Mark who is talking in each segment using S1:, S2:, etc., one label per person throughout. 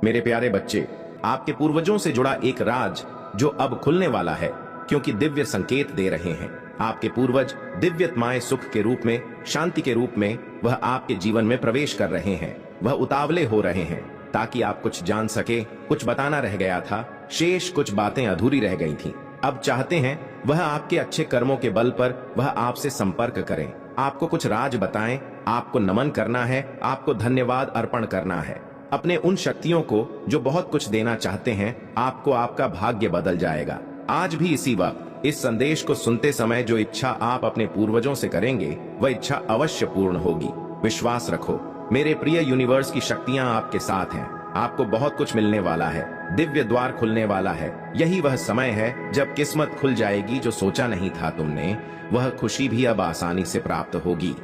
S1: मेरे प्यारे बच्चे, आपके पूर्वजों से जुड़ा एक राज जो अब खुलने वाला है, क्योंकि दिव्य संकेत दे रहे हैं। आपके पूर्वज दिव्यतमाय सुख के रूप में, शांति के रूप में वह आपके जीवन में प्रवेश कर रहे हैं। वह उतावले हो रहे हैं ताकि आप कुछ जान सके। कुछ बताना रह गया था, शेष कुछ बातें अधूरी रह गई थीं। अब चाहते हैं वह आपके अच्छे कर्मों के बल पर वह आपसे संपर्क करें, आपको कुछ राज बताएं। आपको नमन करना है, आपको धन्यवाद अर्पण करना है अपने उन शक्तियों को जो बहुत कुछ देना चाहते हैं। आपको आपका भाग्य बदल जाएगा। आज भी इसी वक्त इस संदेश को सुनते समय जो इच्छा आप अपने पूर्वजों से करेंगे वह इच्छा अवश्य पूर्ण होगी। विश्वास रखो, मेरे प्रिय यूनिवर्स की शक्तियां आपके साथ हैं। आपको बहुत कुछ मिलने वाला है, दिव्य द्वार खुलने वाला है। यही वह समय है जब किस्मत खुल जाएगी। जो सोचा नहीं था तुमने, वह खुशी भी अब आसानी से प्राप्त होगी।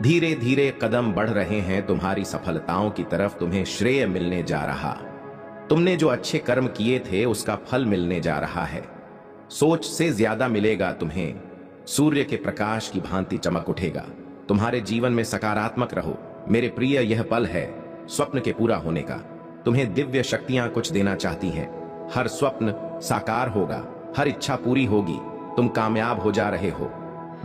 S1: धीरे धीरे कदम बढ़ रहे हैं तुम्हारी सफलताओं की तरफ। तुम्हें श्रेय मिलने जा रहा। तुमने जो अच्छे कर्म किए थे उसका फल मिलने जा रहा है। सोच से ज्यादा मिलेगा तुम्हें। सूर्य के प्रकाश की भांति चमक उठेगा। तुम्हारे जीवन में सकारात्मक रहो मेरे प्रिय। यह पल है स्वप्न के पूरा होने का। तुम्हें दिव्य शक्तियां कुछ देना चाहती हैं। हर स्वप्न साकार होगा, हर इच्छा पूरी होगी। तुम कामयाब हो जा रहे हो।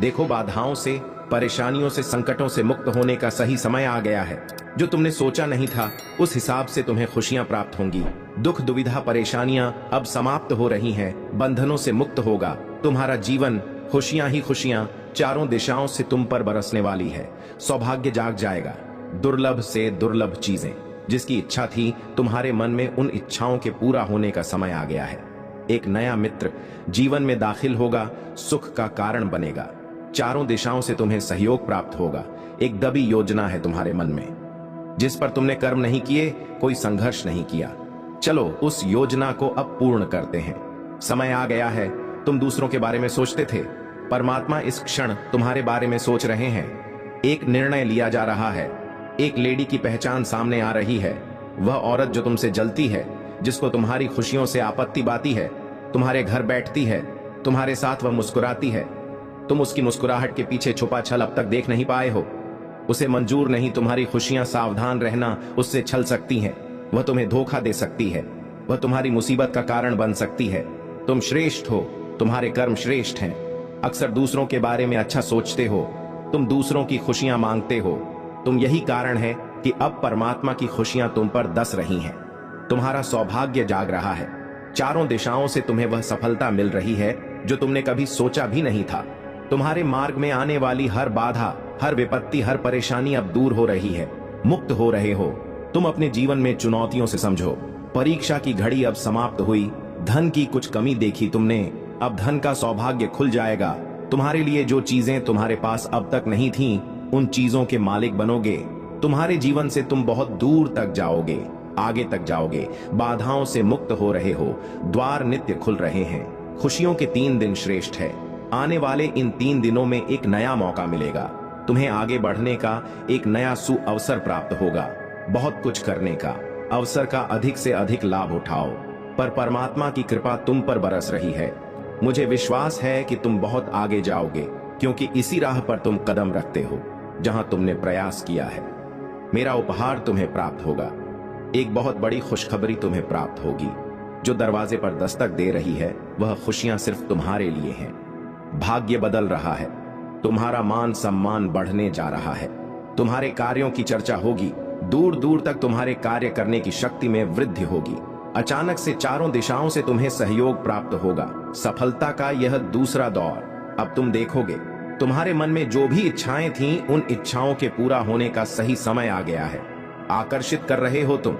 S1: देखो, बाधाओं से, परेशानियों से, संकटों से मुक्त होने का सही समय आ गया है। जो तुमने सोचा नहीं था उस हिसाब से तुम्हें खुशियां प्राप्त होंगी। दुख, दुविधा, परेशानियां अब समाप्त हो रही हैं। बंधनों से मुक्त होगा तुम्हारा जीवन। खुशियां ही खुशियां चारों दिशाओं से तुम पर बरसने वाली है। सौभाग्य जाग जाएगा। दुर्लभ से दुर्लभ चीजें जिसकी इच्छा थी, तुम्हारे मन में उन इच्छाओं के पूरा होने का समय आ गया है। एक नया मित्र जीवन में दाखिल होगा, सुख का कारण बनेगा। चारों दिशाओं से तुम्हें सहयोग प्राप्त होगा। एक दबी योजना है तुम्हारे मन में जिस पर तुमने कर्म नहीं किए, कोई संघर्ष नहीं किया। चलो उस योजना को अब पूर्ण करते हैं। समय आ गया है। तुम दूसरों के बारे में सोचते थे, परमात्मा इस क्षण तुम्हारे बारे में सोच रहे हैं। एक निर्णय लिया जा रहा है। एक लेडी की पहचान सामने आ रही है। वह औरत जो तुमसे जलती है, जिसको तुम्हारी खुशियों से आपत्ति बाती है, तुम्हारे घर बैठती है, तुम्हारे साथ वह मुस्कुराती है। तुम उसकी मुस्कुराहट के पीछे छुपा छल अब तक देख नहीं पाए हो। उसे मंजूर नहीं तुम्हारी खुशियां। सावधान रहना, उससे छल सकती हैं। वह तुम्हें धोखा दे सकती है। वह तुम्हारी मुसीबत का कारण बन सकती है। तुम श्रेष्ठ हो, तुम्हारे कर्म श्रेष्ठ हैं। अक्सर दूसरों के बारे में अच्छा सोचते हो। तुम दूसरों की खुशियां मांगते हो। तुम यही कारण है कि अब परमात्मा की खुशियां तुम पर दस रही हैं। तुम्हारा सौभाग्य जाग रहा है। चारों दिशाओं से तुम्हें वह सफलता मिल रही है जो तुमने कभी सोचा भी नहीं था। तुम्हारे मार्ग में आने वाली हर बाधा, हर विपत्ति, हर परेशानी अब दूर हो रही है। मुक्त हो रहे हो। तुम अपने जीवन में चुनौतियों से समझो। परीक्षा की घड़ी अब समाप्त हुई। धन की कुछ कमी देखी तुमने, अब धन का सौभाग्य खुल जाएगा। तुम्हारे लिए जो चीजें तुम्हारे पास अब तक नहीं थीं, उन चीजों के मालिक बनोगे। तुम्हारे जीवन से तुम बहुत दूर तक जाओगे, आगे तक जाओगे। बाधाओं से मुक्त हो रहे हो। द्वार नित्य खुल रहे हैं। खुशियों के 3 दिन श्रेष्ठ है। आने वाले इन 3 दिनों में एक नया मौका मिलेगा। तुम्हें आगे बढ़ने का एक नया सुअवसर प्राप्त होगा। बहुत कुछ करने का अवसर का अधिक से अधिक लाभ उठाओ। पर परमात्मा की कृपा तुम पर बरस रही है। मुझे विश्वास है कि तुम बहुत आगे जाओगे, क्योंकि इसी राह पर तुम कदम रखते हो जहां तुमने प्रयास किया है। मेरा उपहार तुम्हें प्राप्त होगा। एक बहुत बड़ी खुशखबरी तुम्हें प्राप्त होगी। जो दरवाजे पर दस्तक दे रही है वह खुशियां सिर्फ तुम्हारे लिए हैं। भाग्य बदल रहा है। तुम्हारा मान सम्मान बढ़ने जा रहा है। तुम्हारे कार्यों की चर्चा होगी। दूर दूर तक तुम्हारे कार्य करने की शक्ति में वृद्धि होगी। अचानक से चारों दिशाओं से तुम्हें सहयोग प्राप्त होगा। सफलता का यह दूसरा दौर अब तुम देखोगे। तुम्हारे मन में जो भी इच्छाएं थीं, उन इच्छाओं के पूरा होने का सही समय आ गया है। आकर्षित कर रहे हो तुम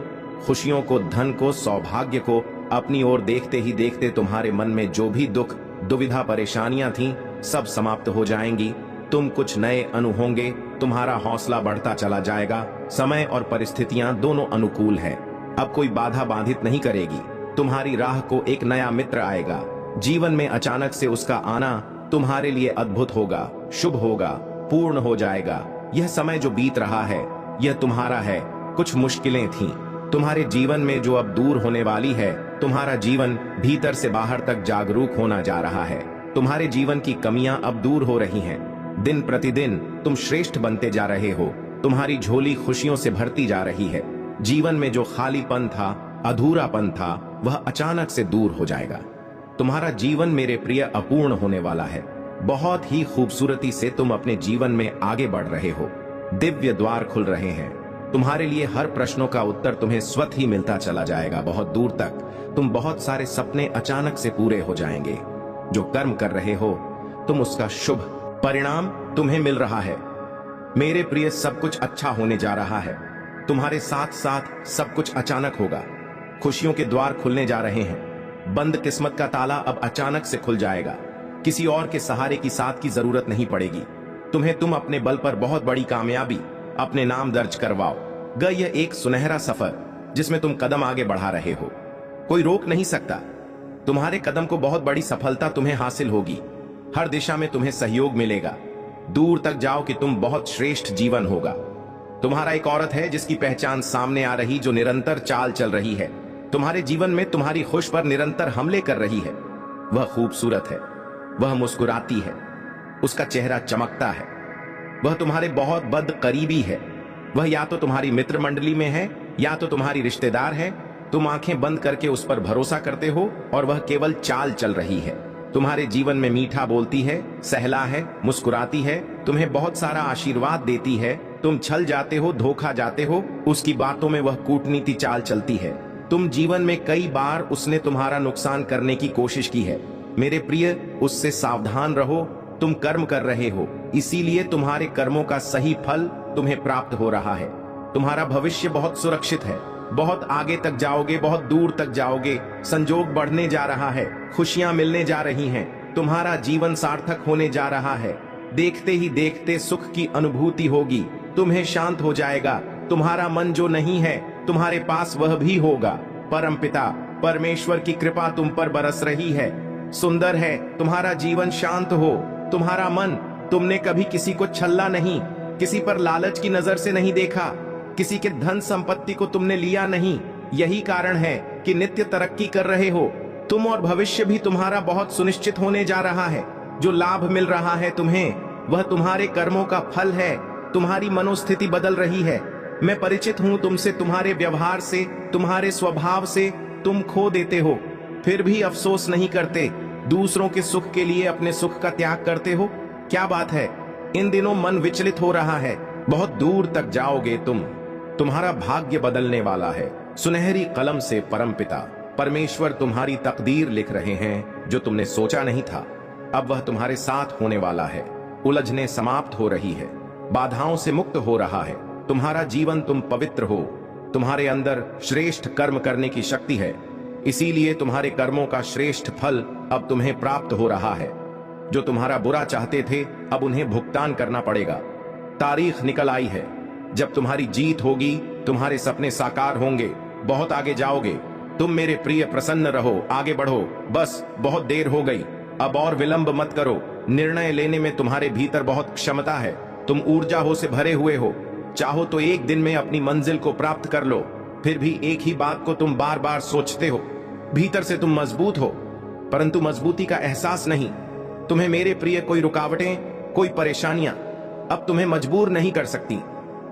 S1: खुशियों को, धन को, सौभाग्य को। अपनी ओर देखते ही देखते तुम्हारे मन में जो भी दुख, दुविधा, परेशानियां थीं, सब समाप्त हो जाएंगी। तुम कुछ नए अनु होंगे। तुम्हारा हौसला बढ़ता चला जाएगा। समय और परिस्थितियां दोनों अनुकूल हैं। अब कोई बाधा बाधित नहीं करेगी। तुम्हारी राह को एक नया मित्र आएगा। जीवन में अचानक से उसका आना तुम्हारे लिए अद्भुत होगा, शुभ होगा, पूर्ण हो जाएगा। यह समय जो बीत रहा है यह तुम्हारा है। कुछ मुश्किलें थीं तुम्हारे जीवन में जो अब दूर होने वाली है। तुम्हारा जीवन भीतर से बाहर तक जागरूक होना जा रहा है। तुम्हारे जीवन की कमियां अब दूर हो रही हैं। दिन प्रतिदिन तुम श्रेष्ठ बनते जा रहे हो। तुम्हारी झोली खुशियों से भरती जा रही है। जीवन में जो खालीपन था, अधूरापन था, वह अचानक से दूर हो जाएगा। तुम्हारा जीवन मेरे प्रिय अपूर्ण होने वाला है। बहुत ही खूबसूरती से तुम अपने जीवन में आगे बढ़ रहे हो। दिव्य द्वार खुल रहे हैं। तुम्हारे लिए हर प्रश्नों का उत्तर तुम्हें स्वतः ही मिलता चला जाएगा। बहुत दूर तक तुम बहुत सारे सपने अचानक से पूरे हो जाएंगे। जो कर्म कर रहे हो तुम, उसका शुभ परिणाम तुम्हें मिल रहा है। मेरे प्रिय, सब कुछ अच्छा होने जा रहा है। तुम्हारे साथ साथ सब कुछ अचानक होगा। खुशियों के द्वार खुलने जा रहे हैं। बंद किस्मत का ताला अब अचानक से खुल जाएगा। किसी और के सहारे की साथ की जरूरत नहीं पड़ेगी। तुम अपने बल पर बहुत बड़ी कामयाबी अपने नाम दर्ज करवाओ। यह एक सुनहरा सफर जिसमें तुम कदम आगे बढ़ा रहे हो। कोई रोक नहीं सकता। तुम्हारे कदम को बहुत बड़ी सफलता तुम्हें हासिल होगी। हर दिशा में तुम्हें सहयोग मिलेगा। दूर तक जाओ कि तुम बहुत श्रेष्ठ जीवन होगा। तुम्हारा एक औरत है जिसकी पहचान सामने आ रही, जो निरंतर चाल चल रही है। तुम्हारे जीवन में तुम्हारी खुश पर निरंतर हमले कर रही है। वह खूबसूरत है, वह मुस्कुराती है, उसका चेहरा चमकता है। वह तुम्हारे बहुत बद करीबी है। वह या तो तुम्हारी मित्र मंडली में है या तो तुम्हारी रिश्तेदार है। तुम आंखें बंद करके उस पर भरोसा करते हो और वह केवल चाल चल रही है। तुम्हारे जीवन में मीठा बोलती है, सहला है, मुस्कुराती है, तुम्हें बहुत सारा आशीर्वाद देती है। तुम छल जाते हो, धोखा जाते हो, उसकी बातों में वह कूटनीति चाल चलती है। तुम जीवन में कई बार उसने तुम्हारा नुकसान करने की कोशिश की है। मेरे प्रिय, उससे सावधान रहो। तुम कर्म कर रहे हो, इसीलिए तुम्हारे कर्मों का सही फल तुम्हें प्राप्त हो रहा है। तुम्हारा भविष्य बहुत सुरक्षित है। बहुत आगे तक जाओगे, बहुत दूर तक जाओगे। संजोग बढ़ने जा रहा है, खुशियां मिलने जा रही हैं। तुम्हारा जीवन सार्थक होने जा रहा है। देखते ही देखते सुख की अनुभूति होगी। तुम्हें शांत हो जाएगा। तुम्हारा मन जो नहीं है तुम्हारे पास, वह भी होगा। परमपिता परमेश्वर की कृपा तुम पर बरस रही है। सुंदर है तुम्हारा जीवन। शांत हो तुम्हारा मन। तुमने कभी किसी को छल्ला नहीं, किसी पर लालच की नजर से नहीं देखा, किसी के धन संपत्ति को तुमने लिया नहीं। यही कारण है कि नित्य तरक्की कर रहे हो तुम, और भविष्य भी तुम्हारा बहुत सुनिश्चित होने जा रहा है। जो लाभ मिल रहा है तुम्हें, वह तुम्हारे कर्मों का फल है। तुम्हारी मनोस्थिति बदल रही है। मैं परिचित हूं तुमसे, तुम्हारे व्यवहार से, तुम्हारे स्वभाव से। तुम खो देते हो फिर भी अफसोस नहीं करते। दूसरों के सुख के लिए अपने सुख का त्याग करते हो। क्या बात है, इन दिनों मन विचलित हो रहा है। बहुत दूर तक जाओगे तुम। तुम्हारा भाग्य बदलने वाला है। सुनहरी कलम से परमपिता परमेश्वर तुम्हारी तकदीर लिख रहे हैं। जो तुमने सोचा नहीं था, अब वह तुम्हारे साथ होने वाला है। उलझने समाप्त हो रही है, बाधाओं से मुक्त हो रहा है तुम्हारा जीवन। तुम पवित्र हो। तुम्हारे अंदर श्रेष्ठ कर्म करने की शक्ति है, इसीलिए तुम्हारे कर्मों का श्रेष्ठ फल अब तुम्हें प्राप्त हो रहा है। जो तुम्हारा बुरा चाहते थे, अब उन्हें भुगतान करना पड़ेगा। तारीख निकल आई है जब तुम्हारी जीत होगी। तुम्हारे सपने साकार होंगे। बहुत आगे जाओगे तुम। मेरे प्रिय, प्रसन्न रहो, आगे बढ़ो। बस बहुत देर हो गई, अब और विलंब मत करो। निर्णय लेने में तुम्हारे भीतर बहुत क्षमता है। तुम ऊर्जा हो से भरे हुए हो। चाहो तो एक दिन में अपनी मंजिल को प्राप्त कर लो। फिर भी एक ही बात को तुम बार बार सोचते हो। भीतर से तुम मजबूत हो, परंतु मजबूती का एहसास नहीं। तुम्हें मेरे प्रिय कोई रुकावटें, कोई परेशानियां अब तुम्हें मजबूर नहीं कर सकती।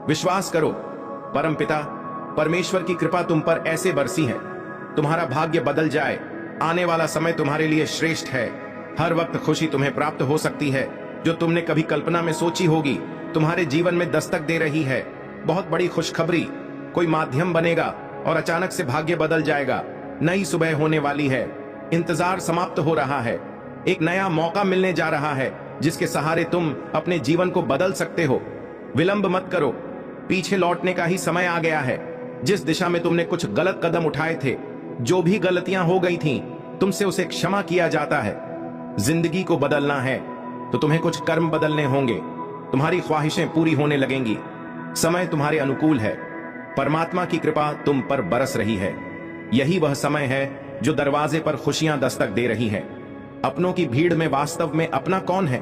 S1: विश्वास करो, परमपिता परमेश्वर की कृपा तुम पर ऐसे बरसी है, तुम्हारा भाग्य बदल जाए। आने वाला समय तुम्हारे लिए श्रेष्ठ है। हर वक्त खुशी तुम्हें प्राप्त हो सकती है। जो तुमने कभी कल्पना में सोची होगी, तुम्हारे जीवन में दस्तक दे रही है। बहुत बड़ी खुशखबरी, कोई माध्यम बनेगा और अचानक से भाग्य बदल जाएगा। नई सुबह होने वाली है। इंतजार समाप्त हो रहा है। एक नया मौका मिलने जा रहा है जिसके सहारे तुम अपने जीवन को बदल सकते हो। विलंब मत करो, पीछे लौटने का ही समय आ गया है। जिस दिशा में तुमने कुछ गलत कदम उठाए थे, जो भी गलतियां हो गई थीं, तुमसे उसे क्षमा किया जाता है। जिंदगी को बदलना है तो तुम्हें कुछ कर्म बदलने होंगे। तुम्हारी ख्वाहिशें पूरी होने लगेंगी। समय तुम्हारे अनुकूल है। परमात्मा की कृपा तुम पर बरस रही है। यही वह समय है जो दरवाजे पर खुशियां दस्तक दे रही है। अपनों की भीड़ में वास्तव में अपना कौन है,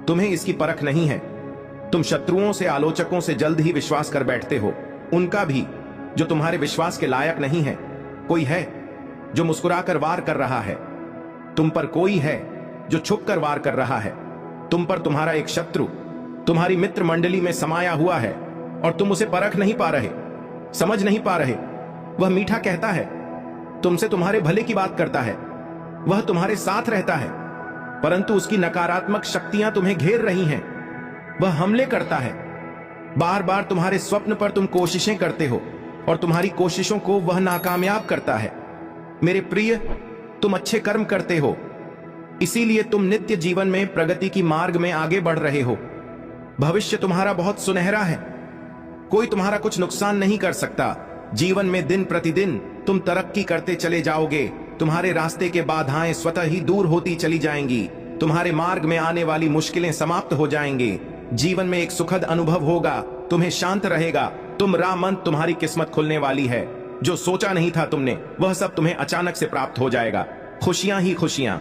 S1: तुम्हें इसकी परख नहीं है। तुम शत्रुओं से, आलोचकों से जल्द ही विश्वास कर बैठते हो, उनका भी जो तुम्हारे विश्वास के लायक नहीं है। कोई है जो मुस्कुराकर वार कर रहा है तुम पर, कोई है जो छुपकर वार कर रहा है तुम पर। तुम्हारा एक शत्रु तुम्हारी मित्र मंडली में समाया हुआ है और तुम उसे परख नहीं पा रहे। समझ नहीं पा रहे। वह मीठा कहता है, तुमसे तुम्हारे भले की बात करता है, वह तुम्हारे साथ रहता है, परंतु उसकी नकारात्मक शक्तियां तुम्हें घेर रही हैं। वह हमले करता है। बार बार तुम्हारे स्वप्न पर तुम कोशिशें करते हो और तुम्हारी कोशिशों को वह नाकामयाब करता है। मेरे प्रिय, तुम अच्छे कर्म करते हो, इसीलिए तुम नित्य जीवन में प्रगति की मार्ग में आगे बढ़ रहे हो। भविष्य तुम्हारा बहुत सुनहरा है। कोई तुम्हारा कुछ नुकसान नहीं कर सकता। जीवन में दिन प्रतिदिन तुम तरक्की करते चले जाओगे। तुम्हारे रास्ते के बाधाएं स्वतः ही दूर होती चली जाएंगी। तुम्हारे मार्ग में आने वाली मुश्किलें समाप्त हो जाएंगी। जीवन में एक सुखद अनुभव होगा। तुम्हें शांत रहेगा। तुम रामंत, तुम्हारी किस्मत खुलने वाली है। जो सोचा नहीं था तुमने, वह सब तुम्हें अचानक से प्राप्त हो जाएगा। खुशियां ही खुशियां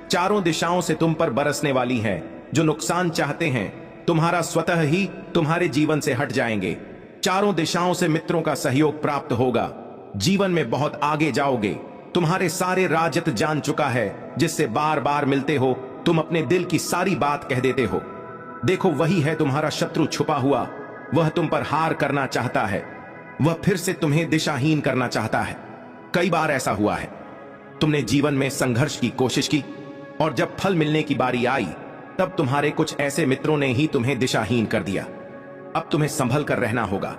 S1: चारों दिशाओं से तुम पर बरसने वाली है। जो नुकसान चाहते हैं, तुम्हारा स्वतः ही तुम्हारे जीवन से हट जाएंगे। चारों दिशाओं से मित्रों का सहयोग प्राप्त होगा। जीवन में बहुत आगे जाओगे। तुम्हारे सारे राजत जान चुका है, जिससे बार बार मिलते हो तुम अपने दिल की सारी बात कह देते हो। देखो, वही है तुम्हारा शत्रु छुपा हुआ। वह तुम पर हार करना चाहता है। वह फिर से तुम्हें दिशाहीन करना चाहता है। कई बार ऐसा हुआ है। तुमने जीवन में संघर्ष की कोशिश की और जब फल मिलने की बारी आई, तब तुम्हारे कुछ ऐसे मित्रों ने ही तुम्हें दिशाहीन कर दिया। अब तुम्हें संभल कर रहना होगा,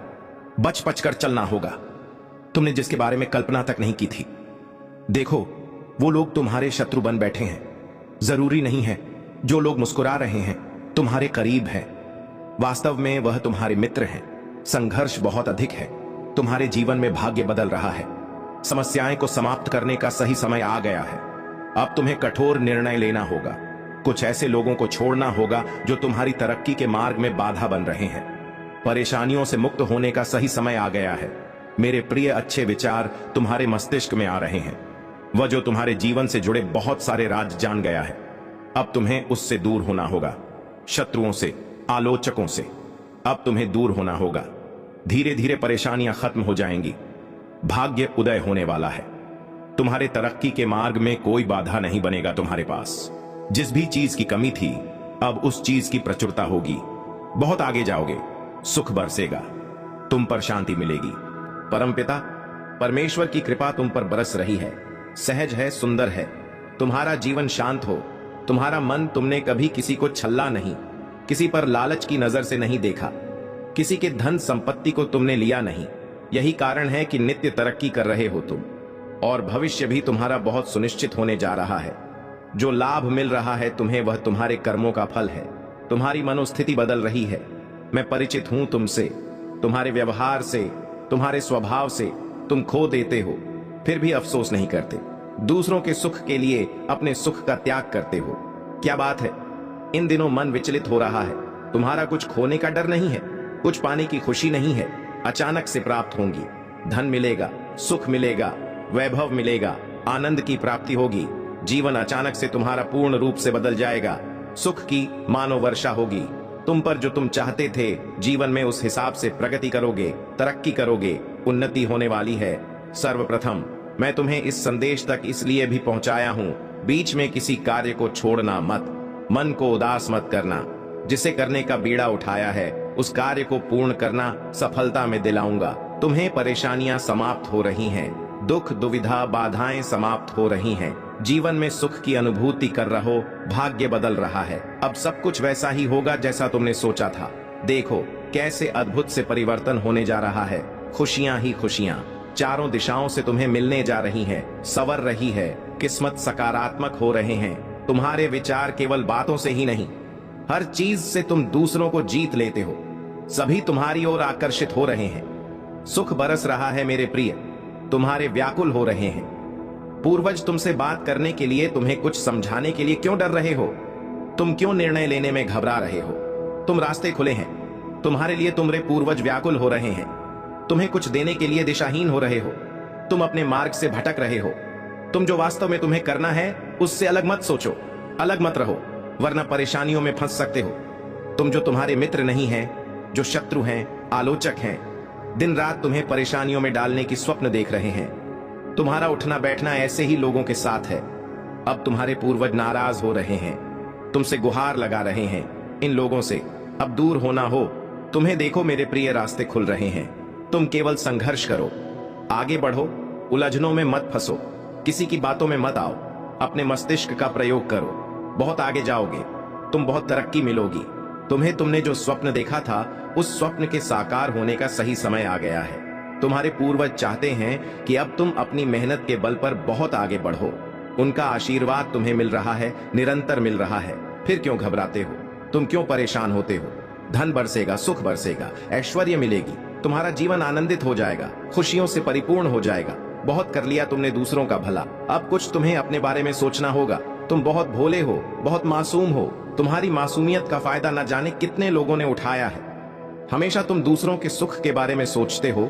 S1: बच बच कर चलना होगा। तुमने जिसके बारे में कल्पना तक नहीं की थी। देखो, वो लोग तुम्हारे शत्रु बन बैठे हैं। जरूरी नहीं है जो लोग मुस्कुरा रहे हैं तुम्हारे करीब हैं। वास्तव में वह तुम्हारे मित्र हैं। संघर्ष बहुत अधिक है। तुम्हारे जीवन में भाग्य बदल रहा है। समस्याएं को समाप्त करने का सही समय आ गया है। अब तुम्हें कठोर निर्णय लेना होगा। कुछ ऐसे लोगों को छोड़ना होगा जो तुम्हारी तरक्की के मार्ग में बाधा बन रहे हैं। परेशानियों से मुक्त होने का सही समय आ गया है। मेरे प्रिय, अच्छे विचार तुम्हारे मस्तिष्क में आ रहे हैं। वह जो तुम्हारे जीवन से जुड़े बहुत सारे राज जान गया है। अब तुम्हें उससे दूर होना होगा। शत्रुओं से, आलोचकों से अब तुम्हें दूर होना होगा। धीरे धीरे परेशानियां खत्म हो जाएंगी। भाग्य उदय होने वाला है। तुम्हारे तरक्की के मार्ग में कोई बाधा नहीं बनेगा तुम्हारे पास। जिस भी चीज की कमी थी, अब उस चीज की प्रचुरता होगी। बहुत आगे जाओगे। सुख बरसेगा। तुम पर शांति मिलेगी। परमपिता परमेश्वर की कृपा तुम पर बरस रही है। सहज है, सुंदर है। तुम्हारा जीवन शांत हो। तुम्हारा मन, तुमने कभी किसी को छल्ला नहीं, किसी पर लालच की नजर से नहीं देखा, किसी के धन संपत्ति को तुमने लिया नहीं। यही कारण है कि नित्य तरक्की कर रहे हो तुम, और भविष्य भी तुम्हारा बहुत सुनिश्चित होने जा रहा है। जो लाभ मिल रहा है तुम्हें, वह तुम्हारे कर्मों का फल है। तुम्हारी मनोस्थिति बदल रही है। मैं परिचित हूं तुमसे, तुम्हारे व्यवहार से, तुम्हारे स्वभाव से। तुम खो देते हो, फिर भी अफसोस नहीं करते। दूसरों के सुख के लिए अपने सुख का त्याग करते हो। क्या बात है, इन दिनों मन विचलित हो रहा है। तुम्हारा कुछ खोने का डर नहीं है, कुछ पाने की खुशी नहीं है। अचानक से प्राप्त होंगी। धन मिलेगा, सुख मिलेगा, वैभव मिलेगा, आनंद की प्राप्ति होगी। जीवन अचानक से तुम्हारा पूर्ण रूप से बदल जाएगा। सुख की मानो वर्षा होगी तुम पर। जो तुम चाहते थे, जीवन में उस हिसाब से प्रगति करोगे, तरक्की करोगे, उन्नति होने वाली है। सर्वप्रथम मैं तुम्हें इस संदेश तक इसलिए भी पहुंचाया हूं, बीच में किसी कार्य को छोड़ना मत। मन को उदास मत करना। जिसे करने का बीड़ा उठाया है, उस कार्य को पूर्ण करना सफलता में दिलाऊंगा। तुम्हें परेशानियां समाप्त हो रही हैं, दुख, दुविधा, बाधाएं समाप्त हो रही हैं। जीवन में सुख की अनुभूति कर रहो। भाग्य बदल रहा है। अब सब कुछ वैसा ही होगा जैसा तुमने सोचा था। देखो कैसे अद्भुत से परिवर्तन होने जा रहा है। खुशियां ही खुशियां चारों दिशाओं से तुम्हें मिलने जा रही हैं, संवर रही है। किस्मत सकारात्मक हो रहे हैं। तुम्हारे विचार केवल बातों से ही नहीं, हर चीज से तुम दूसरों को जीत लेते हो। सभी तुम्हारी ओर आकर्षित हो रहे हैं। सुख बरस रहा है मेरे प्रिय। तुम्हारे व्याकुल हो रहे हैं। पूर्वज तुमसे बात करने के लिए, तुम्हें कुछ समझाने के लिए क्यों डर रहे हो? तुम क्यों निर्णय लेने में घबरा रहे हो? तुम रास्ते खुले हैं। तुम्हारे लिए तुम्हारे पूर्वज व्याकुल हो रहे हैं। तुम्हें कुछ देने के लिए दिशाहीन हो रहे हो। तुम अपने मार्ग से भटक रहे हो। तुम जो वास्तव में तुम्हें करना है, उससे अलग मत सोचो, अलग मत रहो, वरना परेशानियों में फंस सकते हो। तुम जो तुम्हारे मित्र नहीं हैं, जो शत्रु हैं, आलोचक हैं, दिन रात तुम्हें परेशानियों में डालने की स्वप्न देख रहे हैं। तुम्हारा उठना बैठना ऐसे ही लोगों के साथ है। अब तुम्हारे पूर्वज नाराज हो रहे हैं, तुमसे गुहार लगा रहे हैं। इन लोगों से अब दूर होना हो। तुम्हें देखो मेरे प्रिय, रास्ते खुल रहे हैं। तुम केवल संघर्ष करो, आगे बढ़ो, उलझनों में मत फंसो, किसी की बातों में मत आओ, अपने मस्तिष्क का प्रयोग करो, बहुत आगे जाओगे, तुम बहुत तरक्की मिलोगी। तुमने जो स्वप्न देखा था, उस स्वप्न के साकार होने का सही समय आ गया है। तुम्हारे पूर्वज चाहते हैं कि अब तुम अपनी मेहनत के बल पर बहुत आगे बढ़ो। उनका आशीर्वाद तुम्हें मिल रहा है, निरंतर मिल रहा है। फिर क्यों घबराते हो? तुम क्यों परेशान होते हो? धन बरसेगा, सुख बरसेगा, ऐश्वर्य मिलेगी, तुम्हारा जीवन आनंदित हो जाएगा, खुशियों से परिपूर्ण हो जाएगा। बहुत कर लिया तुमने दूसरों का भला, अब कुछ तुम्हें अपने बारे में सोचना होगा। तुम बहुत भोले हो, बहुत मासूम हो। तुम्हारी मासूमियत का फायदा न जाने कितने लोगों ने उठाया है। हमेशा तुम दूसरों के सुख के बारे में सोचते हो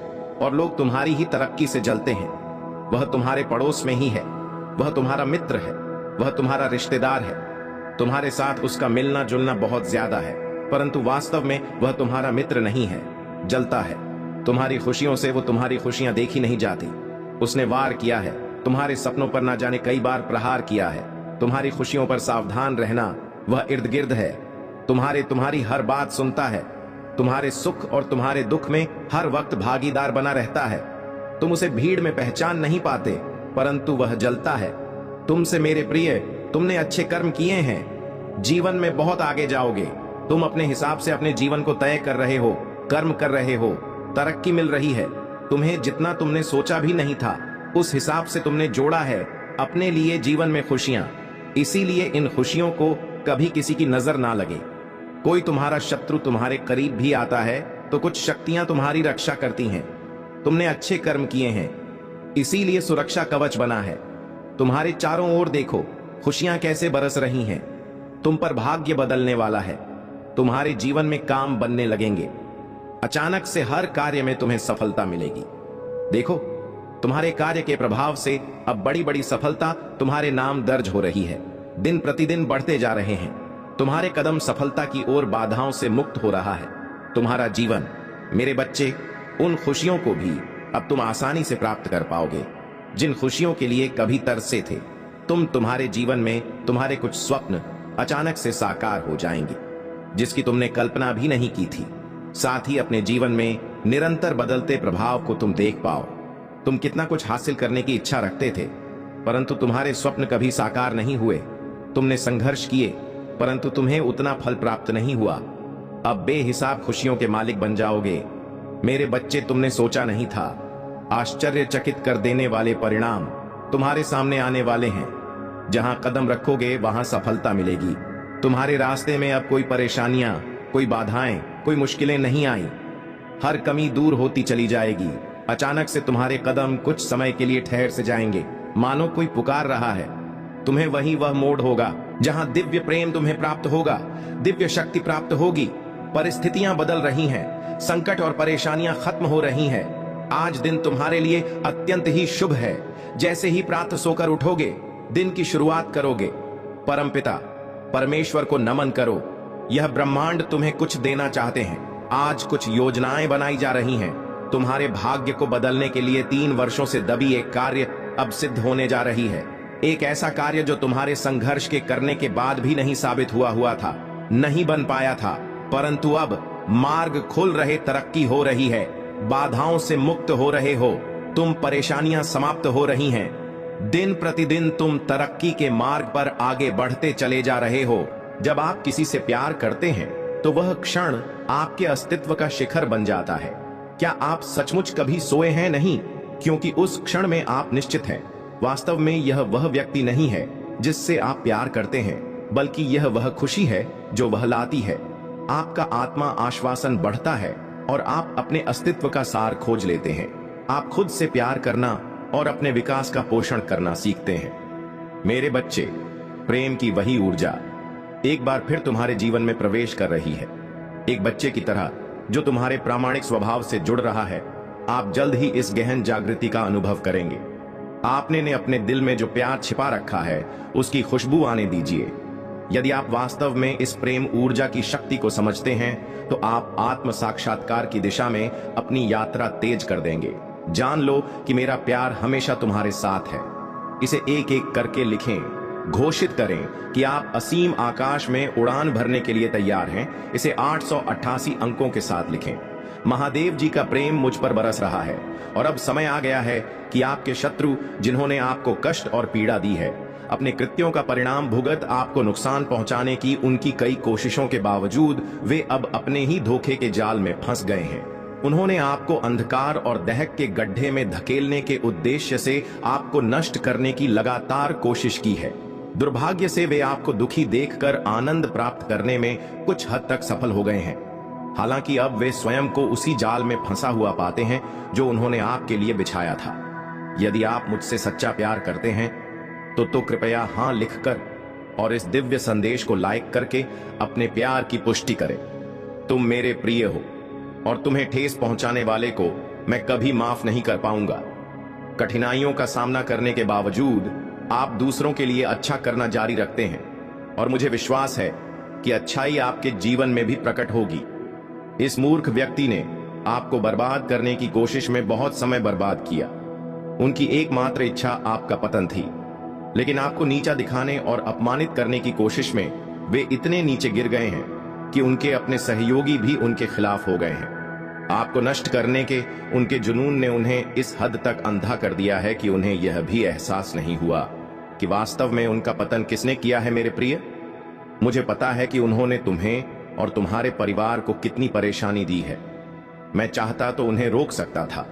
S1: और लोग तुम्हारी ही तरक्की से जलते हैं। वह तुम्हारे पड़ोस में ही है, वह तुम्हारा मित्र है, वह तुम्हारा रिश्तेदार है। तुम्हारे साथ उसका मिलना जुलना बहुत ज्यादा है, परंतु वास्तव में वह तुम्हारा मित्र नहीं है, जलता है। तुम्हारी खुशियों से वो तुम्हारी खुशियां देखी नहीं जाती। उसने वार किया है, तुम्हारे सपनों पर ना जाने कई बार प्रहार किया है। तुम्हारी खुशियों पर सावधान रहना, वह इर्द गिर्द है, तुम्हारी हर बात सुनता है, तुम्हारे सुख और तुम्हारे दुख में हर वक्त भागीदार बना रहता है। तुम उसे भीड़ में पहचान नहीं पाते, परंतु वह जलता है। तुमसे मेरे प्रिय, तुमने अच्छे कर्म किए हैं, जीवन में बहुत आगे जाओगे। तुम अपने हिसाब से अपने जीवन को तय कर रहे हो, कर्म कर रहे हो, तरक्की मिल रही है। तुम्हें जितना तुमने सोचा भी नहीं था, उस हिसाब से तुमने जोड़ा है अपने लिए जीवन में खुशियां। इसीलिए इन खुशियों को कभी किसी की नजर ना लगे। कोई तुम्हारा शत्रु तुम्हारे करीब भी आता है तो कुछ शक्तियां तुम्हारी रक्षा करती हैं। तुमने अच्छे कर्म किए हैं, इसीलिए सुरक्षा कवच बना है। तुम्हारे चारों ओर देखो, खुशियां कैसे बरस रही हैं। तुम पर भाग्य बदलने वाला है। तुम्हारे जीवन में काम बनने लगेंगे। अचानक से हर कार्य में तुम्हें सफलता मिलेगी। देखो, तुम्हारे कार्य के प्रभाव से अब बड़ी बड़ी सफलता तुम्हारे नाम दर्ज हो रही है। दिन प्रतिदिन बढ़ते जा रहे हैं। तुम्हारे कदम सफलता की ओर बाधाओं से मुक्त हो रहा है। तुम्हारा जीवन, मेरे बच्चे, उन खुशियों को भी अब तुम आसानी से प्राप्त कर पाओगे जिन खुशियों के लिए कभी तरसे थे। तुम्हारे जीवन में तुम्हारे कुछ स्वप्न अचानक से साकार हो जाएंगे, जिसकी तुमने कल्पना भी नहीं की थी। साथ ही अपने जीवन में निरंतर बदलते प्रभाव को तुम देख पाओ। तुम कितना कुछ हासिल करने की इच्छा रखते थे, परंतु तुम्हारे स्वप्न कभी साकार नहीं हुए। तुमने संघर्ष किए, परंतु तुम्हें उतना फल प्राप्त नहीं हुआ। अब बेहिसाब खुशियों के मालिक बन जाओगे। मेरे बच्चे, तुमने सोचा नहीं था, आश्चर्यचकित कर देने वाले परिणाम तुम्हारे सामने आने वाले हैं। जहां कदम रखोगे वहां सफलता मिलेगी। तुम्हारे रास्ते में अब कोई परेशानियां, कोई बाधाएं, कोई मुश्किलें नहीं आई। हर कमी दूर होती चली जाएगी। अचानक से तुम्हारे कदम कुछ समय के लिए ठहर से जाएंगे, मानो कोई पुकार रहा है। तुम्हें वह मोड़ होगा जहां दिव्य प्रेम तुम्हें प्राप्त होगा, दिव्य शक्ति प्राप्त होगी। परिस्थितियां बदल रही हैं, संकट और परेशानियां खत्म हो रही हैं। आज दिन तुम्हारे लिए अत्यंत ही शुभ है। जैसे ही प्रातः सोकर उठोगे, दिन की शुरुआत करोगे, परमपिता परमेश्वर को नमन करो। यह ब्रह्मांड तुम्हें कुछ देना चाहते हैं। आज कुछ योजनाएं बनाई जा रही हैं। तुम्हारे भाग्य को बदलने के लिए 3 वर्षों से दबी एक कार्य अब सिद्ध होने जा रही है। एक ऐसा कार्य जो तुम्हारे संघर्ष के करने के बाद भी नहीं साबित हुआ था, नहीं बन पाया था, परंतु अब मार्ग खुल रहे, तरक्की हो रही है, बाधाओं से मुक्त हो रहे हो, तुम परेशानियां समाप्त हो रही हैं। दिन प्रतिदिन तुम तरक्की के मार्ग पर आगे बढ़ते चले जा रहे हो। जब आप किसी से प्यार करते हैं तो वह क्षण आपके अस्तित्व का शिखर बन जाता है। क्या आप सचमुच कभी सोए हैं? नहीं, क्योंकि उस क्षण में आप निश्चित हैं। वास्तव में यह वह व्यक्ति नहीं है जिससे आप प्यार करते हैं, बल्कि यह वह खुशी है जो वह लाती है। आपका आत्मा आश्वासन बढ़ता है और आप अपने अस्तित्व का सार खोज लेते हैं। आप खुद से प्यार करना और अपने विकास का पोषण करना सीखते हैं। मेरे बच्चे, प्रेम की वही ऊर्जा एक बार फिर तुम्हारे जीवन में प्रवेश कर रही है। एक बच्चे की तरह जो तुम्हारे प्रामाणिक स्वभाव से जुड़ रहा है। आप जल्द ही इस गहन जागृति का अनुभव करेंगे। आपने अपने दिल में जो प्यार छिपा रखा है, उसकी खुशबू आने दीजिए। यदि आप वास्तव में इस प्रेम ऊर्जा की शक्ति को समझते हैं, तो आप आत्म साक्षात्कार की दिशा में अपनी यात्रा तेज कर देंगे। जान लो कि मेरा प्यार हमेशा तुम्हारे साथ है। इसे एक एक करके लिखें, घोषित करें कि आप असीम आकाश में उड़ान भरने के लिए तैयार हैं। इसे 888 अंकों के साथ लिखें। महादेव जी का प्रेम मुझ पर बरस रहा है और अब समय आ गया है कि आपके शत्रु जिन्होंने आपको कष्ट और पीड़ा दी है, अपने कृत्यों का परिणाम भुगत आपको नुकसान पहुंचाने की उनकी कई कोशिशों के बावजूद वे अब अपने ही धोखे के जाल में फंस गए हैं। उन्होंने आपको अंधकार और दहक के गड्ढे में धकेलने के उद्देश्य से आपको नष्ट करने की लगातार कोशिश की है। दुर्भाग्य से वे आपको दुखी देखकर आनंद प्राप्त करने में कुछ हद तक सफल हो गए हैं। हालांकि अब वे स्वयं को उसी जाल में फंसा हुआ पाते हैं जो उन्होंने आपके लिए बिछाया था। यदि आप मुझसे सच्चा प्यार करते हैं तो कृपया हाँ लिखकर और इस दिव्य संदेश को लाइक करके अपने प्यार की पुष्टि करें। तुम मेरे प्रिय हो और तुम्हें ठेस पहुंचाने वाले को मैं कभी माफ नहीं कर पाऊंगा। कठिनाइयों का सामना करने के बावजूद आप दूसरों के लिए अच्छा करना जारी रखते हैं और मुझे विश्वास है कि अच्छाई आपके जीवन में भी प्रकट होगी। इस मूर्ख व्यक्ति ने आपको बर्बाद करने की कोशिश में बहुत समय बर्बाद किया। उनकी एकमात्र इच्छा आपका पतन थी, लेकिन आपको नीचा दिखाने और अपमानित करने की कोशिश में वे इतने नीचे गिर गए हैं कि उनके अपने सहयोगी भी उनके खिलाफ हो गए हैं। आपको नष्ट करने के उनके जुनून ने उन्हें इस हद तक अंधा कर दिया है कि उन्हें यह भी एहसास नहीं हुआ कि वास्तव में उनका पतन किसने किया है। मेरे प्रिय, मुझे पता है कि उन्होंने तुम्हें और तुम्हारे परिवार को कितनी परेशानी दी है। मैं चाहता तो उन्हें रोक सकता था,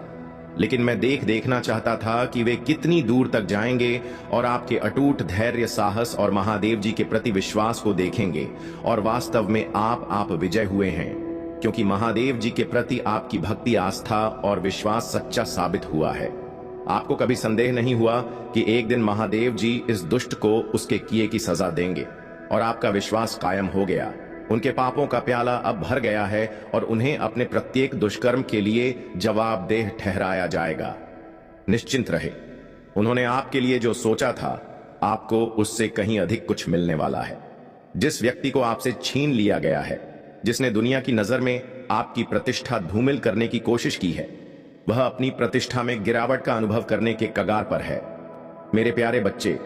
S1: लेकिन मैं देखना चाहता था कि वे कितनी दूर तक जाएंगे और आपके अटूट धैर्य, साहस और महादेव जी के प्रति विश्वास को देखेंगे और वास्तव में आप विजय हुए हैं, क्योंकि महादेव जी के प्रति आपकी भक्ति, आस्था और विश्वास सच्चा साबित हुआ है। आपको कभी संदेह नहीं हुआ कि एक दिन महादेव जी इस दुष्ट को उसके किए की सजा देंगे और आपका विश्वास कायम हो गया। उनके पापों का प्याला अब भर गया है और उन्हें अपने प्रत्येक दुष्कर्म के लिए जवाबदेह ठहराया जाएगा। निश्चिंत रहे, उन्होंने आपके लिए जो सोचा था आपको उससे कहीं अधिक कुछ मिलने वाला है। जिस व्यक्ति को आपसे छीन लिया गया है, जिसने दुनिया की नजर में आपकी प्रतिष्ठा धूमिल करने की कोशिश की है, वह अपनी प्रतिष्ठा में गिरावट का अनुभव करने के कगार पर है। मेरे प्यारे बच्चे,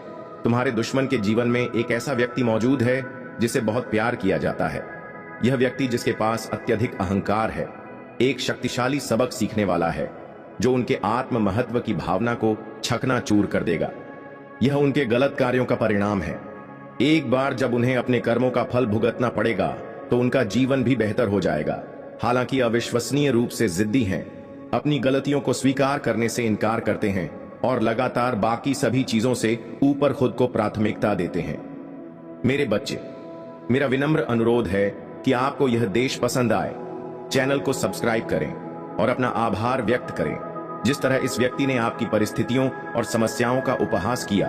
S1: तुम्हारे दुश्मन के जीवन में एक ऐसा व्यक्ति मौजूद है जिसे बहुत प्यार किया जाता है। यह व्यक्ति जिसके पास अत्यधिक अहंकार है, एक शक्तिशाली सबक सीखने वाला है जो उनके आत्म महत्व की भावना को छकनाचूर कर देगा। यह उनके गलत कार्यों का परिणाम है। एक बार जब उन्हें अपने कर्मों का फल भुगतना पड़ेगा तो उनका जीवन भी बेहतर हो जाएगा। हालांकि अविश्वसनीय रूप से जिद्दी हैं, अपनी गलतियों को स्वीकार करने से इनकार करते हैं और लगातार बाकी सभी चीजों से ऊपर खुद को प्राथमिकता देते हैं। मेरे बच्चे, मेरा विनम्र अनुरोध है कि आपको यह देश पसंद आए, चैनल को सब्सक्राइब करें और अपना आभार व्यक्त करें। जिस तरह इस व्यक्ति ने आपकी परिस्थितियों और समस्याओं का उपहास किया,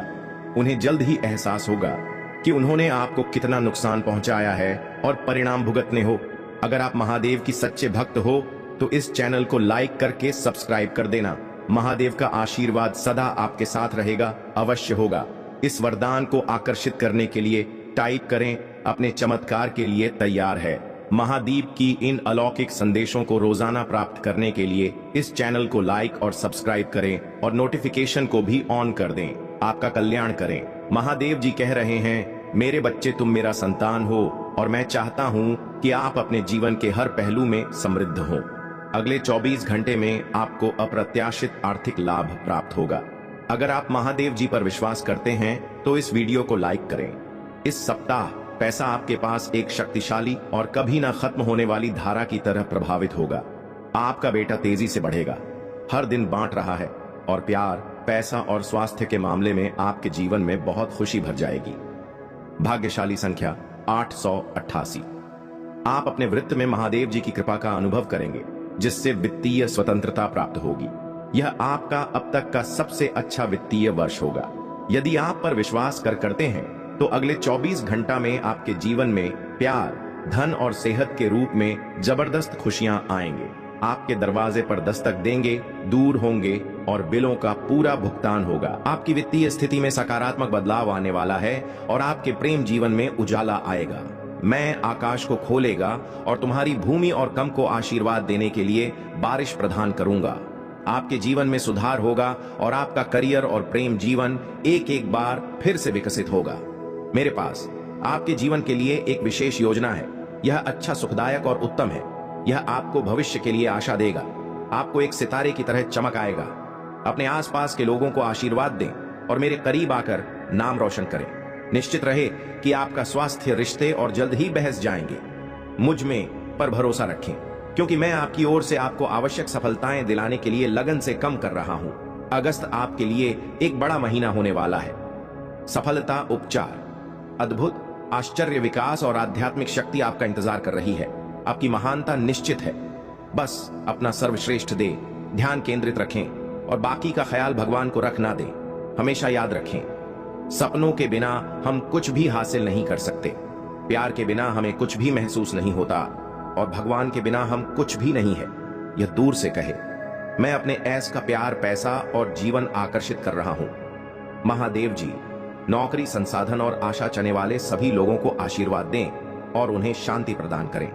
S1: उन्हें जल्द ही एहसास होगा कि उन्होंने आपको कितना नुकसान पहुंचाया है और परिणाम भुगतने हो। अगर आप महादेव की सच्चे भक्त हो तो इस चैनल को लाइक करके सब्सक्राइब कर देना। महादेव का आशीर्वाद सदा आपके साथ रहेगा, अवश्य होगा। इस वरदान को आकर्षित करने के लिए टाइप करें, अपने चमत्कार के लिए तैयार है। महादीप की इन अलौकिक संदेशों को रोजाना प्राप्त करने के लिए इस चैनल को लाइक और सब्सक्राइब करें और नोटिफिकेशन को भी ऑन कर दें। आपका कल्याण करें। महादेव जी कह रहे हैं, मेरे बच्चे, तुम मेरा संतान हो और मैं चाहता हूं कि आप अपने जीवन के हर पहलू में समृद्ध हो। अगले 24 घंटे में आपको अप्रत्याशित आर्थिक लाभ प्राप्त होगा। अगर आप महादेव जी पर विश्वास करते हैं तो इस वीडियो को लाइक करें। इस सप्ताह पैसा आपके पास एक शक्तिशाली और कभी ना खत्म होने वाली धारा की तरह प्रभावित होगा। आपका बेटा तेजी से बढ़ेगा, हर दिन बांट रहा है और प्यार, पैसा और स्वास्थ्य के मामले में आपके जीवन में बहुत खुशी भर जाएगी। भाग्यशाली संख्या 888। आप अपने वृत्त में महादेव जी की कृपा का अनुभव करेंगे, जिससे वित्तीय स्वतंत्रता प्राप्त होगी। यह आपका अब तक का सबसे अच्छा वित्तीय वर्ष होगा। यदि आप पर विश्वास करते हैं तो अगले 24 घंटा में आपके जीवन में प्यार, धन और सेहत के रूप में जबरदस्त खुशियां आएंगे, आपके दरवाजे पर दस्तक देंगे, दूर होंगे और बिलों का पूरा भुगतान होगा। आपकी वित्तीय स्थिति में सकारात्मक बदलाव आने वाला है और आपके प्रेम जीवन में उजाला आएगा। मैं आकाश को खोलेगा और तुम्हारी भूमि और कम को आशीर्वाद देने के लिए बारिश प्रदान करूंगा। आपके जीवन में सुधार होगा और आपका करियर और प्रेम जीवन एक बार फिर से विकसित होगा। मेरे पास आपके जीवन के लिए एक विशेष योजना है। यह अच्छा, सुखदायक और उत्तम है। यह आपको भविष्य के लिए आशा देगा। आपको एक सितारे की तरह चमक आएगा। अपने आसपास के लोगों को आशीर्वाद दें और मेरे करीब आकर नाम रोशन करें। निश्चित रहे कि आपका स्वास्थ्य, रिश्ते और जल्द ही बहस जाएंगे। मुझ में पर भरोसा रखें, क्योंकि मैं आपकी ओर से आपको आवश्यक सफलताएं दिलाने के लिए लगन से काम कर रहा हूं। अगस्त आपके लिए एक बड़ा महीना होने वाला है। सफलता, उपचार, अद्भुत आश्चर्य, विकास और आध्यात्मिक शक्ति आपका इंतजार कर रही है। आपकी महानता निश्चित है। बस अपना सर्वश्रेष्ठ दे, ध्यान केंद्रित रखें और बाकी का ख्याल भगवान को रख ना दें। हमेशा याद रखें, सपनों के बिना हम कुछ भी हासिल नहीं कर सकते। प्यार के बिना हमें कुछ भी महसूस नहीं होता और भगवान के बिना हम कुछ भी नहीं है। यह दूर से कहे। मैं अपने ऐस का प्यार, पैसा और जीवन आकर्षित कर रहा हूं। महादेव जी नौकरी, संसाधन और आशा चने वाले सभी लोगों को आशीर्वाद दें और उन्हें शांति प्रदान करें।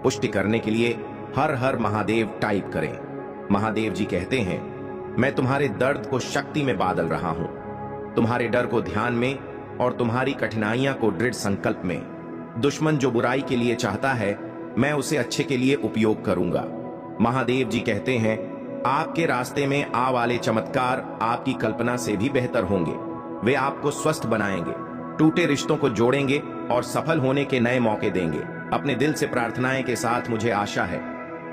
S1: पुष्टि करने के लिए हर हर महादेव टाइप करें। महादेव जी कहते हैं, मैं तुम्हारे दर्द को शक्ति में बादल रहा हूं, तुम्हारे डर को ध्यान में और तुम्हारी कठिनाइयां को दृढ़ संकल्प में। दुश्मन जो बुराई के लिए चाहता है, मैं उसे अच्छे के लिए उपयोग करूंगा। महादेव जी कहते हैं, आपके रास्ते में आ वाले चमत्कार आपकी कल्पना से भी बेहतर होंगे। वे आपको स्वस्थ बनाएंगे, टूटे रिश्तों को जोड़ेंगे और सफल होने के नए मौके देंगे। अपने दिल से प्रार्थनाएं के साथ मुझे आशा है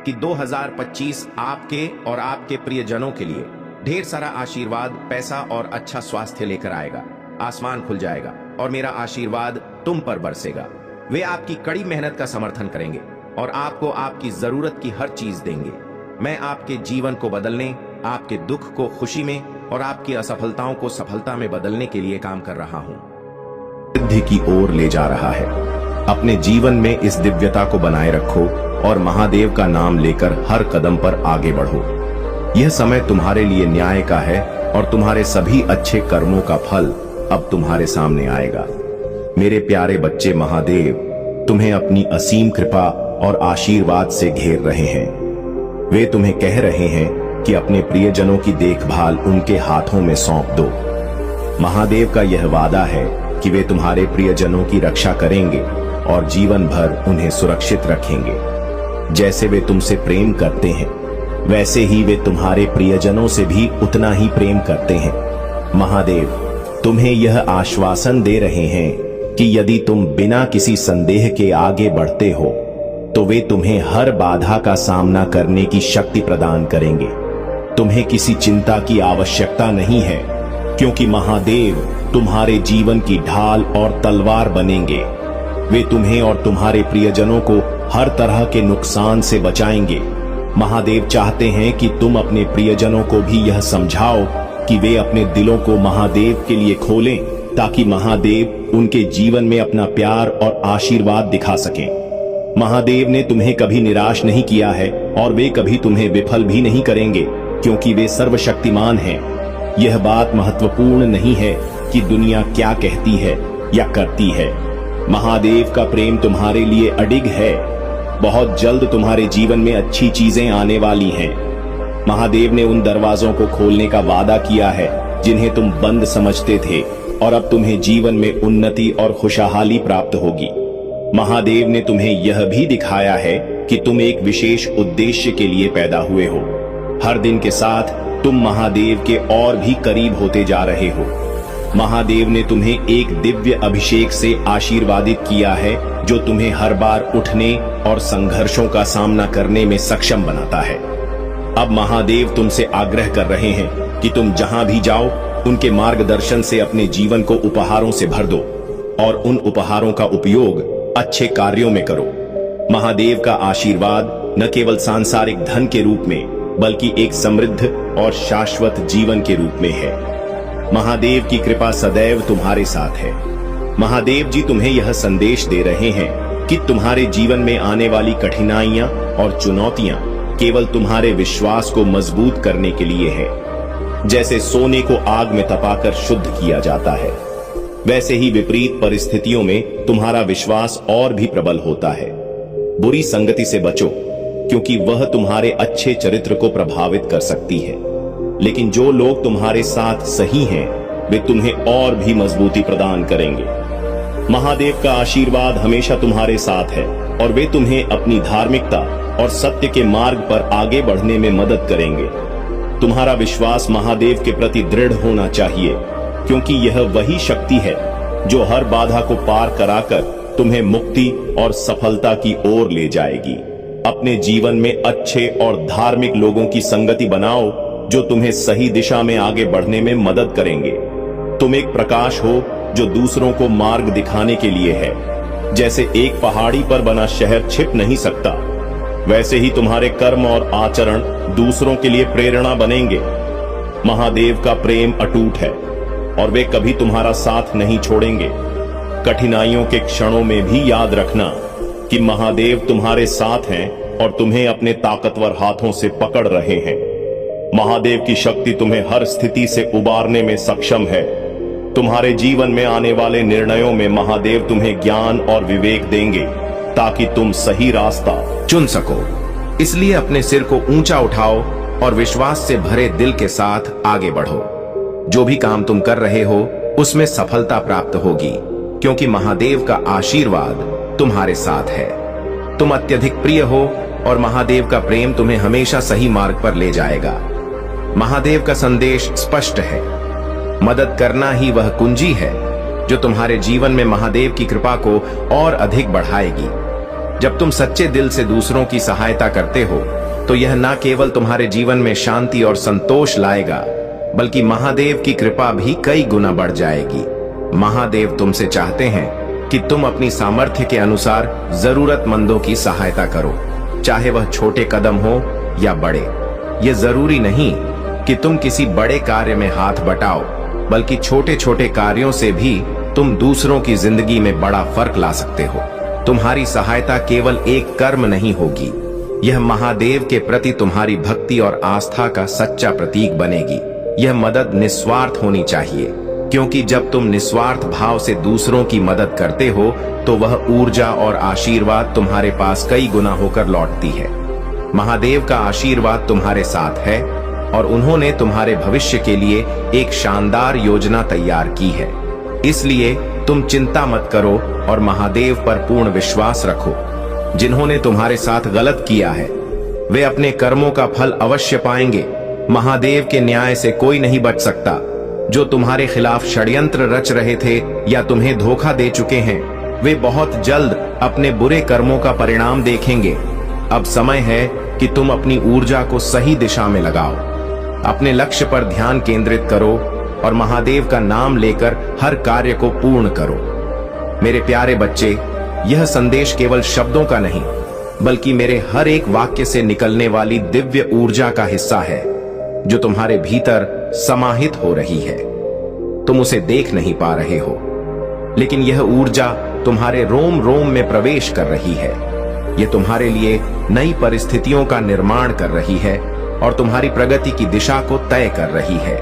S1: कि 2025 आपके और आपके प्रियजनों के लिए ढेर सारा आशीर्वाद, पैसा और अच्छा स्वास्थ्य लेकर आएगा। आसमान खुल जाएगा और मेरा आशीर्वाद तुम पर बरसेगा। वे आपकी कड़ी मेहनत का समर्थन करेंगे और आपको आपकी जरूरत की हर चीज देंगे। मैं आपके जीवन को बदलने, आपके दुख को खुशी में और आपकी असफलताओं को सफलता में बदलने के लिए काम कर रहा हूं। सिद्धि की ओर ले जा रहा है। अपने जीवन में इस दिव्यता को बनाए रखो और महादेव का नाम लेकर हर कदम पर आगे बढ़ो। यह समय तुम्हारे लिए न्याय का है और तुम्हारे सभी अच्छे कर्मों का फल अब तुम्हारे सामने आएगा। मेरे प्यारे बच्चे, महादेव तुम्हें अपनी असीम कृपा और आशीर्वाद से घेर रहे हैं। वे तुम्हें कह रहे हैं कि अपने प्रियजनों की देखभाल उनके हाथों में सौंप दो। महादेव का यह वादा है कि वे तुम्हारे प्रियजनों की रक्षा करेंगे और जीवन भर उन्हें सुरक्षित रखेंगे। जैसे वे तुमसे प्रेम करते हैं, वैसे ही वे तुम्हारे प्रियजनों से भी उतना ही प्रेम करते हैं। महादेव तुम्हें यह आश्वासन दे रहे हैं कि यदि तुम बिना किसी संदेह के आगे बढ़ते हो तो वे तुम्हें हर बाधा का सामना करने की शक्ति प्रदान करेंगे। तुम्हें किसी चिंता की आवश्यकता नहीं है, क्योंकि महादेव तुम्हारे जीवन की ढाल और तलवार बनेंगे। वे तुम्हें और तुम्हारे प्रियजनों को हर तरह के नुकसान से बचाएंगे। महादेव चाहते हैं कि तुम अपने प्रियजनों को भी यह समझाओ कि वे अपने दिलों को महादेव के लिए खोलें, ताकि महादेव उनके जीवन में अपना प्यार और आशीर्वाद दिखा सकें। महादेव ने तुम्हें कभी निराश नहीं किया है और वे कभी तुम्हें विफल भी नहीं करेंगे, क्योंकि वे सर्वशक्तिमान हैं। यह बात महत्वपूर्ण नहीं है कि दुनिया क्या कहती है या करती है। महादेव का प्रेम तुम्हारे लिए अडिग है। बहुत जल्द तुम्हारे जीवन में अच्छी चीजें आने वाली हैं। महादेव ने उन दरवाजों को खोलने का वादा किया है जिन्हें तुम बंद समझते थे, और अब तुम्हें जीवन में उन्नति और खुशहाली प्राप्त होगी। महादेव ने तुम्हें यह भी दिखाया है कि तुम एक विशेष उद्देश्य के लिए पैदा हुए हो। हर दिन के साथ तुम महादेव के और भी करीब होते जा रहे हो। महादेव ने तुम्हें एक दिव्य अभिषेक से आशीर्वादित किया है, जो तुम्हें हर बार उठने और संघर्षों का सामना करने में सक्षम बनाता है। अब महादेव तुमसे आग्रह कर रहे हैं कि तुम जहां भी जाओ, उनके मार्गदर्शन से अपने जीवन को उपहारों से भर दो और उन उपहारों का उपयोग अच्छे कार्यों में करो। महादेव का आशीर्वाद न केवल सांसारिक धन के रूप में, बल्कि एक समृद्ध और शाश्वत जीवन के रूप में है। महादेव की कृपा सदैव तुम्हारे साथ है। महादेव जी तुम्हें यह संदेश दे रहे हैं कि तुम्हारे जीवन में आने वाली कठिनाइयां और चुनौतियां केवल तुम्हारे विश्वास को मजबूत करने के लिए है। जैसे सोने को आग में तपाकर शुद्ध किया जाता है, वैसे ही विपरीत परिस्थितियों में तुम्हारा विश्वास और भी प्रबल होता है। बुरी संगति से बचो, क्योंकि वह तुम्हारे अच्छे चरित्र को प्रभावित कर सकती है। लेकिन जो लोग तुम्हारे साथ सही हैं, वे तुम्हें और भी मजबूती प्रदान करेंगे। महादेव का आशीर्वाद हमेशा तुम्हारे साथ है।
S2: और वे तुम्हें अपनी धार्मिकता और सत्य के मार्ग पर आगे बढ़ने में मदद करेंगे। तुम्हारा विश्वास महादेव के प्रति दृढ़ होना चाहिए, क्योंकि यह वही शक्ति है जो हर बाधा को पार कराकर तुम्हें मुक्ति और सफलता की ओर ले जाएगी। अपने जीवन में अच्छे और धार्मिक लोगों की संगति बनाओ जो तुम्हें सही दिशा में आगे बढ़ने में मदद करेंगे। तुम एक प्रकाश हो जो दूसरों को मार्ग दिखाने के लिए है। जैसे एक पहाड़ी पर बना शहर छिप नहीं सकता, वैसे ही तुम्हारे कर्म और आचरण दूसरों के लिए प्रेरणा बनेंगे। महादेव का प्रेम अटूट है और वे कभी तुम्हारा साथ नहीं छोड़ेंगे। कठिनाइयों के क्षणों में भी याद रखना कि महादेव तुम्हारे साथ हैं और तुम्हें अपने ताकतवर हाथों से पकड़ रहे हैं। महादेव की शक्ति तुम्हें हर स्थिति से उबारने में सक्षम है। तुम्हारे जीवन में आने वाले निर्णयों में महादेव तुम्हें ज्ञान और विवेक देंगे ताकि तुम सही रास्ता
S1: चुन सको। इसलिए अपने सिर को ऊंचा उठाओ और विश्वास से भरे दिल के साथ आगे बढ़ो। जो भी काम तुम कर रहे हो उसमें सफलता प्राप्त होगी, क्योंकि महादेव का आशीर्वाद तुम्हारे साथ है। तुम अत्यधिक प्रिय हो और महादेव का प्रेम तुम्हें हमेशा सही मार्ग पर ले जाएगा। महादेव का संदेश स्पष्ट है, मदद करना ही वह कुंजी है जो तुम्हारे जीवन में महादेव की कृपा को और अधिक बढ़ाएगी। जब तुम सच्चे दिल से दूसरों की सहायता करते हो तो यह न केवल तुम्हारे जीवन में शांति और संतोष लाएगा, बल्कि महादेव की कृपा भी कई गुना बढ़ जाएगी। महादेव तुमसे चाहते हैं कि तुम अपनी सामर्थ्य के अनुसार जरूरतमंदों की सहायता करो, चाहे वह छोटे कदम हो या बड़े। यह जरूरी नहीं कि तुम किसी बड़े कार्य में हाथ बटाओ, बल्कि छोटे छोटे कार्यों से भी तुम दूसरों की जिंदगी में बड़ा फर्क ला सकते हो। तुम्हारी सहायता केवल एक कर्म नहीं होगी, यह महादेव के प्रति तुम्हारी भक्ति और आस्था का सच्चा प्रतीक बनेगी। यह मदद निस्वार्थ होनी चाहिए, क्योंकि जब तुम निस्वार्थ भाव से दूसरों की मदद करते हो तो वह ऊर्जा और आशीर्वाद तुम्हारे पास कई गुना होकर लौटती है। महादेव का आशीर्वाद तुम्हारे साथ है और उन्होंने तुम्हारे भविष्य के लिए एक शानदार योजना तैयार की है। इसलिए तुम चिंता मत करो और महादेव पर पूर्ण विश्वास रखो। जिन्होंने तुम्हारे साथ गलत किया है वे अपने कर्मों का फल अवश्य पाएंगे। महादेव के न्याय से कोई नहीं बच सकता। जो तुम्हारे खिलाफ षड्यंत्र रच रहे थे या तुम्हें धोखा दे चुके हैं, वे बहुत जल्द अपने बुरे कर्मों का परिणाम देखेंगे। अब समय है कि तुम अपनी ऊर्जा को सही दिशा में लगाओ, अपने लक्ष्य पर ध्यान केंद्रित करो और महादेव का नाम लेकर हर कार्य को पूर्ण करो। मेरे प्यारे बच्चे, यह संदेश केवल शब्दों का नहीं, बल्कि मेरे हर एक वाक्य से निकलने वाली दिव्य ऊर्जा का हिस्सा है, जो तुम्हारे भीतर समाहित हो रही है। तुम उसे देख नहीं पा रहे हो, लेकिन यह ऊर्जा तुम्हारे रोम रोम में प्रवेश कर रही है। यह तुम्हारे लिए नई परिस्थितियों का निर्माण कर रही है और तुम्हारी प्रगति की दिशा को तय कर रही है।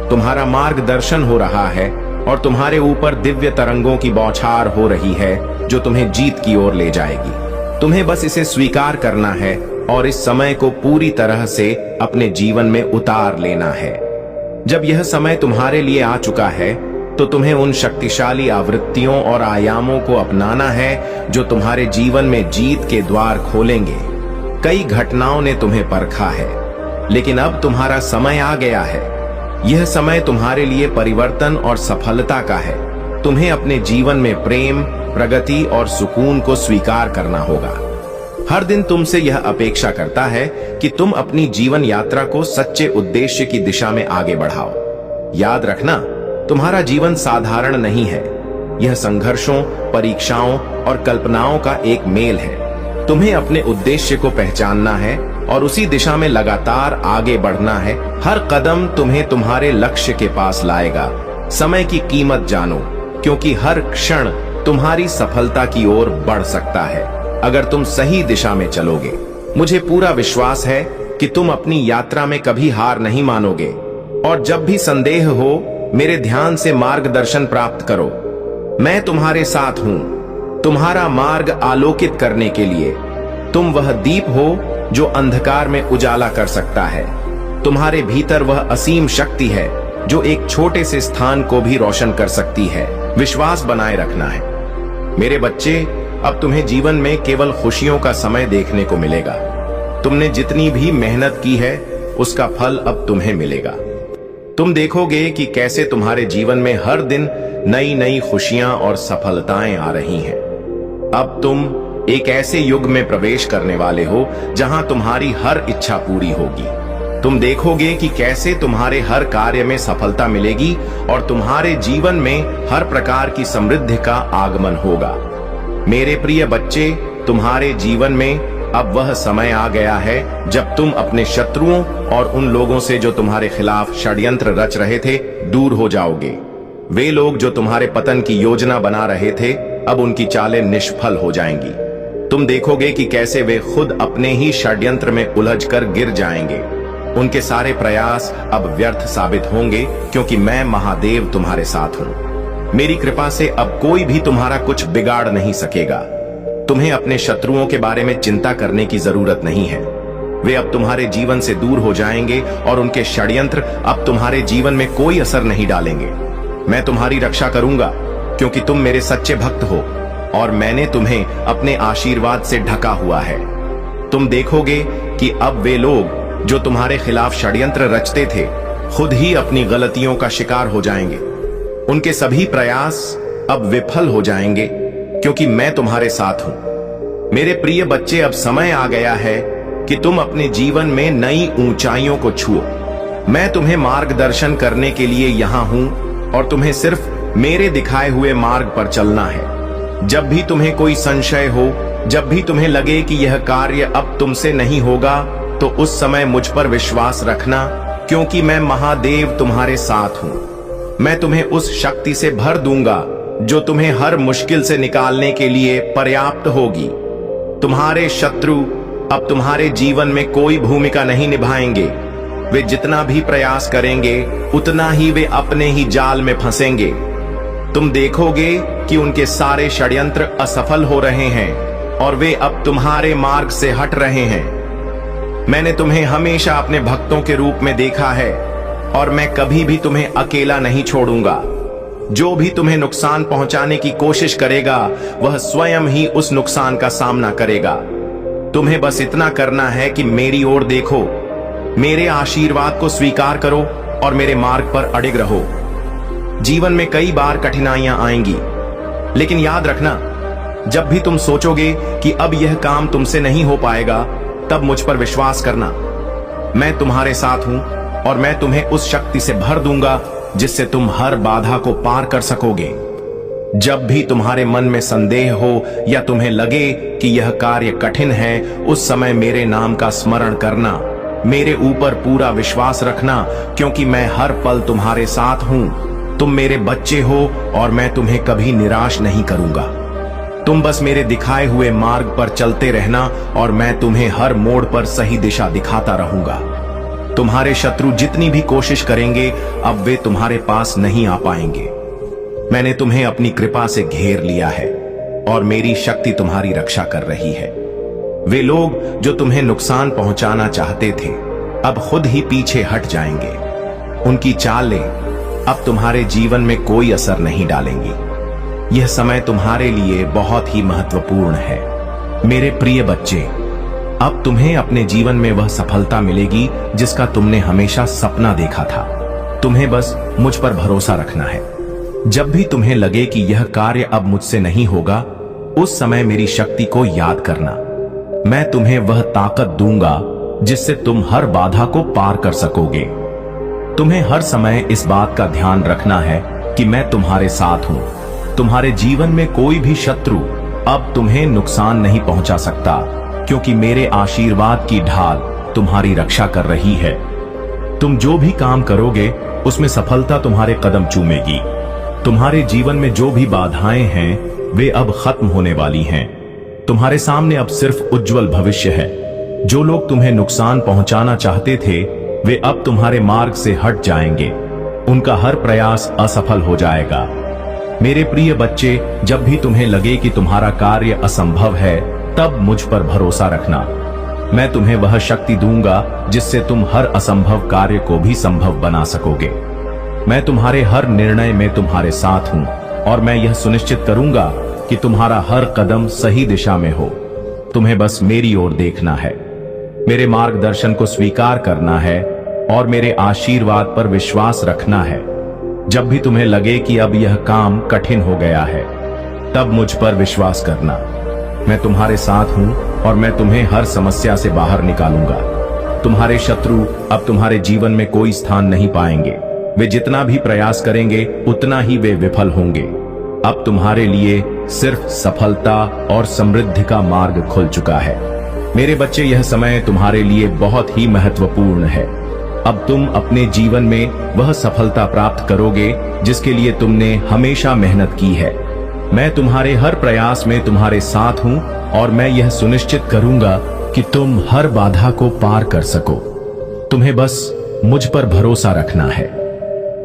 S1: तुम्हारा मार्गदर्शन हो रहा है और तुम्हारे ऊपर दिव्य तरंगों की बौछार हो रही है, जो तुम्हें जीत की ओर ले जाएगी। तुम्हें बस इसे स्वीकार करना है और इस समय को पूरी तरह से अपने जीवन में उतार लेना है। जब यह समय तुम्हारे लिए आ चुका है तो तुम्हें उन शक्तिशाली आवृत्तियों और आयामों को अपनाना है जो तुम्हारे जीवन में जीत के द्वार खोलेंगे। कई घटनाओं ने तुम्हें परखा है, लेकिन अब तुम्हारा समय आ गया है। यह समय तुम्हारे लिए परिवर्तन और सफलता का है। तुम्हें अपने जीवन में प्रेम, प्रगति और सुकून को स्वीकार करना होगा। हर दिन तुमसे यह अपेक्षा करता है कि तुम अपनी जीवन यात्रा को सच्चे उद्देश्य की दिशा में आगे बढ़ाओ। याद रखना, तुम्हारा जीवन साधारण नहीं है। यह संघर्षों, परीक्षाओं और कल्पनाओं का एक मेल है। तुम्हें अपने उद्देश्य को पहचानना है और उसी दिशा में लगातार आगे बढ़ना है। हर कदम तुम्हें तुम्हारे लक्ष्य के पास लाएगा। समय की कीमत जानो, क्योंकि हर क्षण तुम्हारी सफलता की ओर बढ़ सकता है अगर तुम सही दिशा में चलोगे। मुझे पूरा विश्वास है कि तुम अपनी यात्रा में कभी हार नहीं मानोगे और जब भी संदेह हो, मेरे ध्यान से मार्गदर्शन प्राप्त करो। मैं तुम्हारे साथ हूं, तुम्हारा मार्ग आलोकित करने के लिए। तुम वह दीप हो जो अंधकार में उजाला कर सकता है। तुम्हारे भीतर वह असीम शक्ति है जो एक छोटे से स्थान को भी रोशन कर सकती है। विश्वास बनाए रखना है। मेरे बच्चे, अब तुम्हें जीवन में केवल खुशियों का समय देखने को मिलेगा। तुमने जितनी भी मेहनत की है उसका फल अब तुम्हें मिलेगा। तुम देखोगे कि कैसे तुम्हारे जीवन में हर दिन नई नई खुशियां और सफलताएं आ रही हैं। अब तुम एक ऐसे युग में प्रवेश करने वाले हो जहां तुम्हारी हर इच्छा पूरी होगी। तुम देखोगे कि कैसे तुम्हारे हर कार्य में सफलता मिलेगी और तुम्हारे जीवन में हर प्रकार की समृद्धि का आगमन होगा। मेरे प्रिय बच्चे, तुम्हारे जीवन में अब वह समय आ गया है जब तुम अपने शत्रुओं और उन लोगों से जो तुम्हारे खिलाफ षड्यंत्र रच रहे थे दूर हो जाओगे। वे लोग जो तुम्हारे पतन की योजना बना रहे थे अब उनकी चालें निष्फल हो जाएंगी। तुम देखोगे कि कैसे वे खुद अपने ही षड्यंत्र में उलझकर गिर जाएंगे। उनके सारे प्रयास अब व्यर्थ साबित होंगे क्योंकि मैं महादेव तुम्हारे साथ हूं। मेरी कृपा से अब कोई भी तुम्हारा कुछ बिगाड़ नहीं सकेगा। तुम्हें अपने शत्रुओं के बारे में चिंता करने की जरूरत नहीं है। वे अब तुम्हारे जीवन से दूर हो जाएंगे और उनके षड्यंत्र अब तुम्हारे जीवन में कोई असर नहीं डालेंगे। मैं तुम्हारी रक्षा करूंगा क्योंकि तुम मेरे सच्चे भक्त हो और मैंने तुम्हें अपने आशीर्वाद से ढका हुआ है। तुम देखोगे कि अब वे लोग जो तुम्हारे खिलाफ षड्यंत्र रचते थे खुद ही अपनी गलतियों का शिकार हो जाएंगे। उनके सभी प्रयास अब विफल हो जाएंगे क्योंकि मैं तुम्हारे साथ हूं। मेरे प्रिय बच्चे, अब समय आ गया है कि तुम अपने जीवन में नई ऊंचाइयों को छुओ। मैं तुम्हें मार्गदर्शन करने के लिए यहां हूं और तुम्हें सिर्फ मेरे दिखाए हुए मार्ग पर चलना है। जब भी तुम्हें कोई संशय हो, जब भी तुम्हें लगे कि यह कार्य अब तुमसे नहीं होगा, तो उस समय मुझ पर विश्वास रखना क्योंकि मैं महादेव तुम्हारे साथ हूं। मैं तुम्हें उस शक्ति से भर दूंगा जो तुम्हें हर मुश्किल से निकालने के लिए पर्याप्त होगी। तुम्हारे शत्रु अब तुम्हारे जीवन में कोई भूमिका नहीं निभाएंगे। वे जितना भी प्रयास करेंगे उतना ही वे अपने ही जाल में फंसेंगे। तुम देखोगे कि उनके सारे षड्यंत्र असफल हो रहे हैं और वे अब तुम्हारे मार्ग से हट रहे हैं। मैंने तुम्हें हमेशा अपने भक्तों के रूप में देखा है और मैं कभी भी तुम्हें अकेला नहीं छोड़ूंगा। जो भी तुम्हें नुकसान पहुंचाने की कोशिश करेगा वह स्वयं ही उस नुकसान का सामना करेगा। तुम्हें बस इतना करना है कि मेरी ओर देखो, मेरे आशीर्वाद को स्वीकार करो और मेरे मार्ग पर अडिग रहो। जीवन में कई बार कठिनाइयां आएंगी, लेकिन याद रखना, जब भी तुम सोचोगे कि अब यह काम तुमसे नहीं हो पाएगा, तब मुझ पर विश्वास करना। मैं तुम्हारे साथ हूं और मैं तुम्हें उस शक्ति से भर दूंगा जिससे तुम हर बाधा को पार कर सकोगे। जब भी तुम्हारे मन में संदेह हो या तुम्हें लगे कि यह कार्य कठिन है, उस समय मेरे नाम का स्मरण करना, मेरे ऊपर पूरा विश्वास रखना क्योंकि मैं हर पल तुम्हारे साथ हूं। तुम मेरे बच्चे हो और मैं तुम्हें कभी निराश नहीं करूंगा। तुम बस मेरे दिखाए हुए मार्ग पर चलते रहना और मैं तुम्हें हर मोड़ पर सही दिशा दिखाता रहूंगा। तुम्हारे शत्रु जितनी भी कोशिश करेंगे अब वे तुम्हारे पास नहीं आ पाएंगे। मैंने तुम्हें अपनी कृपा से घेर लिया है और मेरी शक्ति तुम्हारी रक्षा कर रही है। वे लोग जो तुम्हें नुकसान पहुंचाना चाहते थे अब खुद ही पीछे हट जाएंगे। उनकी चालें अब तुम्हारे जीवन में कोई असर नहीं डालेंगी। यह समय तुम्हारे लिए बहुत ही महत्वपूर्ण है। मेरे प्रिय बच्चे, अब तुम्हें अपने जीवन में वह सफलता मिलेगी जिसका तुमने हमेशा सपना देखा था। तुम्हें बस मुझ पर भरोसा रखना है। जब भी तुम्हें लगे कि यह कार्य अब मुझसे नहीं होगा, उस समय मेरी शक्ति को याद करना। मैं तुम्हें वह ताकत दूंगा जिससे तुम हर बाधा को पार कर सकोगे। तुम्हें हर समय इस बात का ध्यान रखना है कि मैं तुम्हारे साथ हूं। तुम्हारे जीवन में कोई भी शत्रु अब तुम्हें नुकसान नहीं पहुंचा सकता क्योंकि मेरे आशीर्वाद की ढाल तुम्हारी रक्षा कर रही है। तुम जो भी काम करोगे उसमें सफलता तुम्हारे कदम चूमेगी। तुम्हारे जीवन में जो भी बाधाएं हैं वे अब खत्म होने वाली हैं। तुम्हारे सामने अब सिर्फ उज्जवल भविष्य है। जो लोग तुम्हें नुकसान पहुंचाना चाहते थे वे अब तुम्हारे मार्ग से हट जाएंगे। उनका हर प्रयास असफल हो जाएगा। मेरे प्रिय बच्चे, जब भी तुम्हें लगे कि तुम्हारा कार्य असंभव है, तब मुझ पर भरोसा रखना। मैं तुम्हें वह शक्ति दूंगा जिससे तुम हर असंभव कार्य को भी संभव बना सकोगे। मैं तुम्हारे हर निर्णय में तुम्हारे साथ हूं और मैं यह सुनिश्चित करूंगा
S2: कि तुम्हारा हर कदम सही दिशा में हो। तुम्हें बस मेरी ओर देखना है, मेरे मार्गदर्शन को स्वीकार करना है और मेरे आशीर्वाद पर विश्वास रखना है। जब भी तुम्हें लगे कि अब यह काम कठिन हो गया है, तब मुझ पर विश्वास करना। मैं तुम्हारे साथ हूं और मैं तुम्हें हर समस्या से बाहर निकालूंगा। तुम्हारे शत्रु अब तुम्हारे जीवन में कोई स्थान नहीं पाएंगे। वे जितना भी प्रयास करेंगे उतना ही वे विफल होंगे। अब तुम्हारे लिए सिर्फ सफलता और समृद्धि का मार्ग खुल चुका है। मेरे बच्चे, यह समय तुम्हारे लिए बहुत ही महत्वपूर्ण है। अब तुम अपने जीवन में वह सफलता प्राप्त करोगे जिसके लिए तुमने हमेशा मेहनत की है। मैं तुम्हारे हर प्रयास में तुम्हारे साथ हूं और मैं यह सुनिश्चित करूंगा कि तुम हर बाधा को पार कर सको। तुम्हें बस मुझ पर भरोसा रखना है।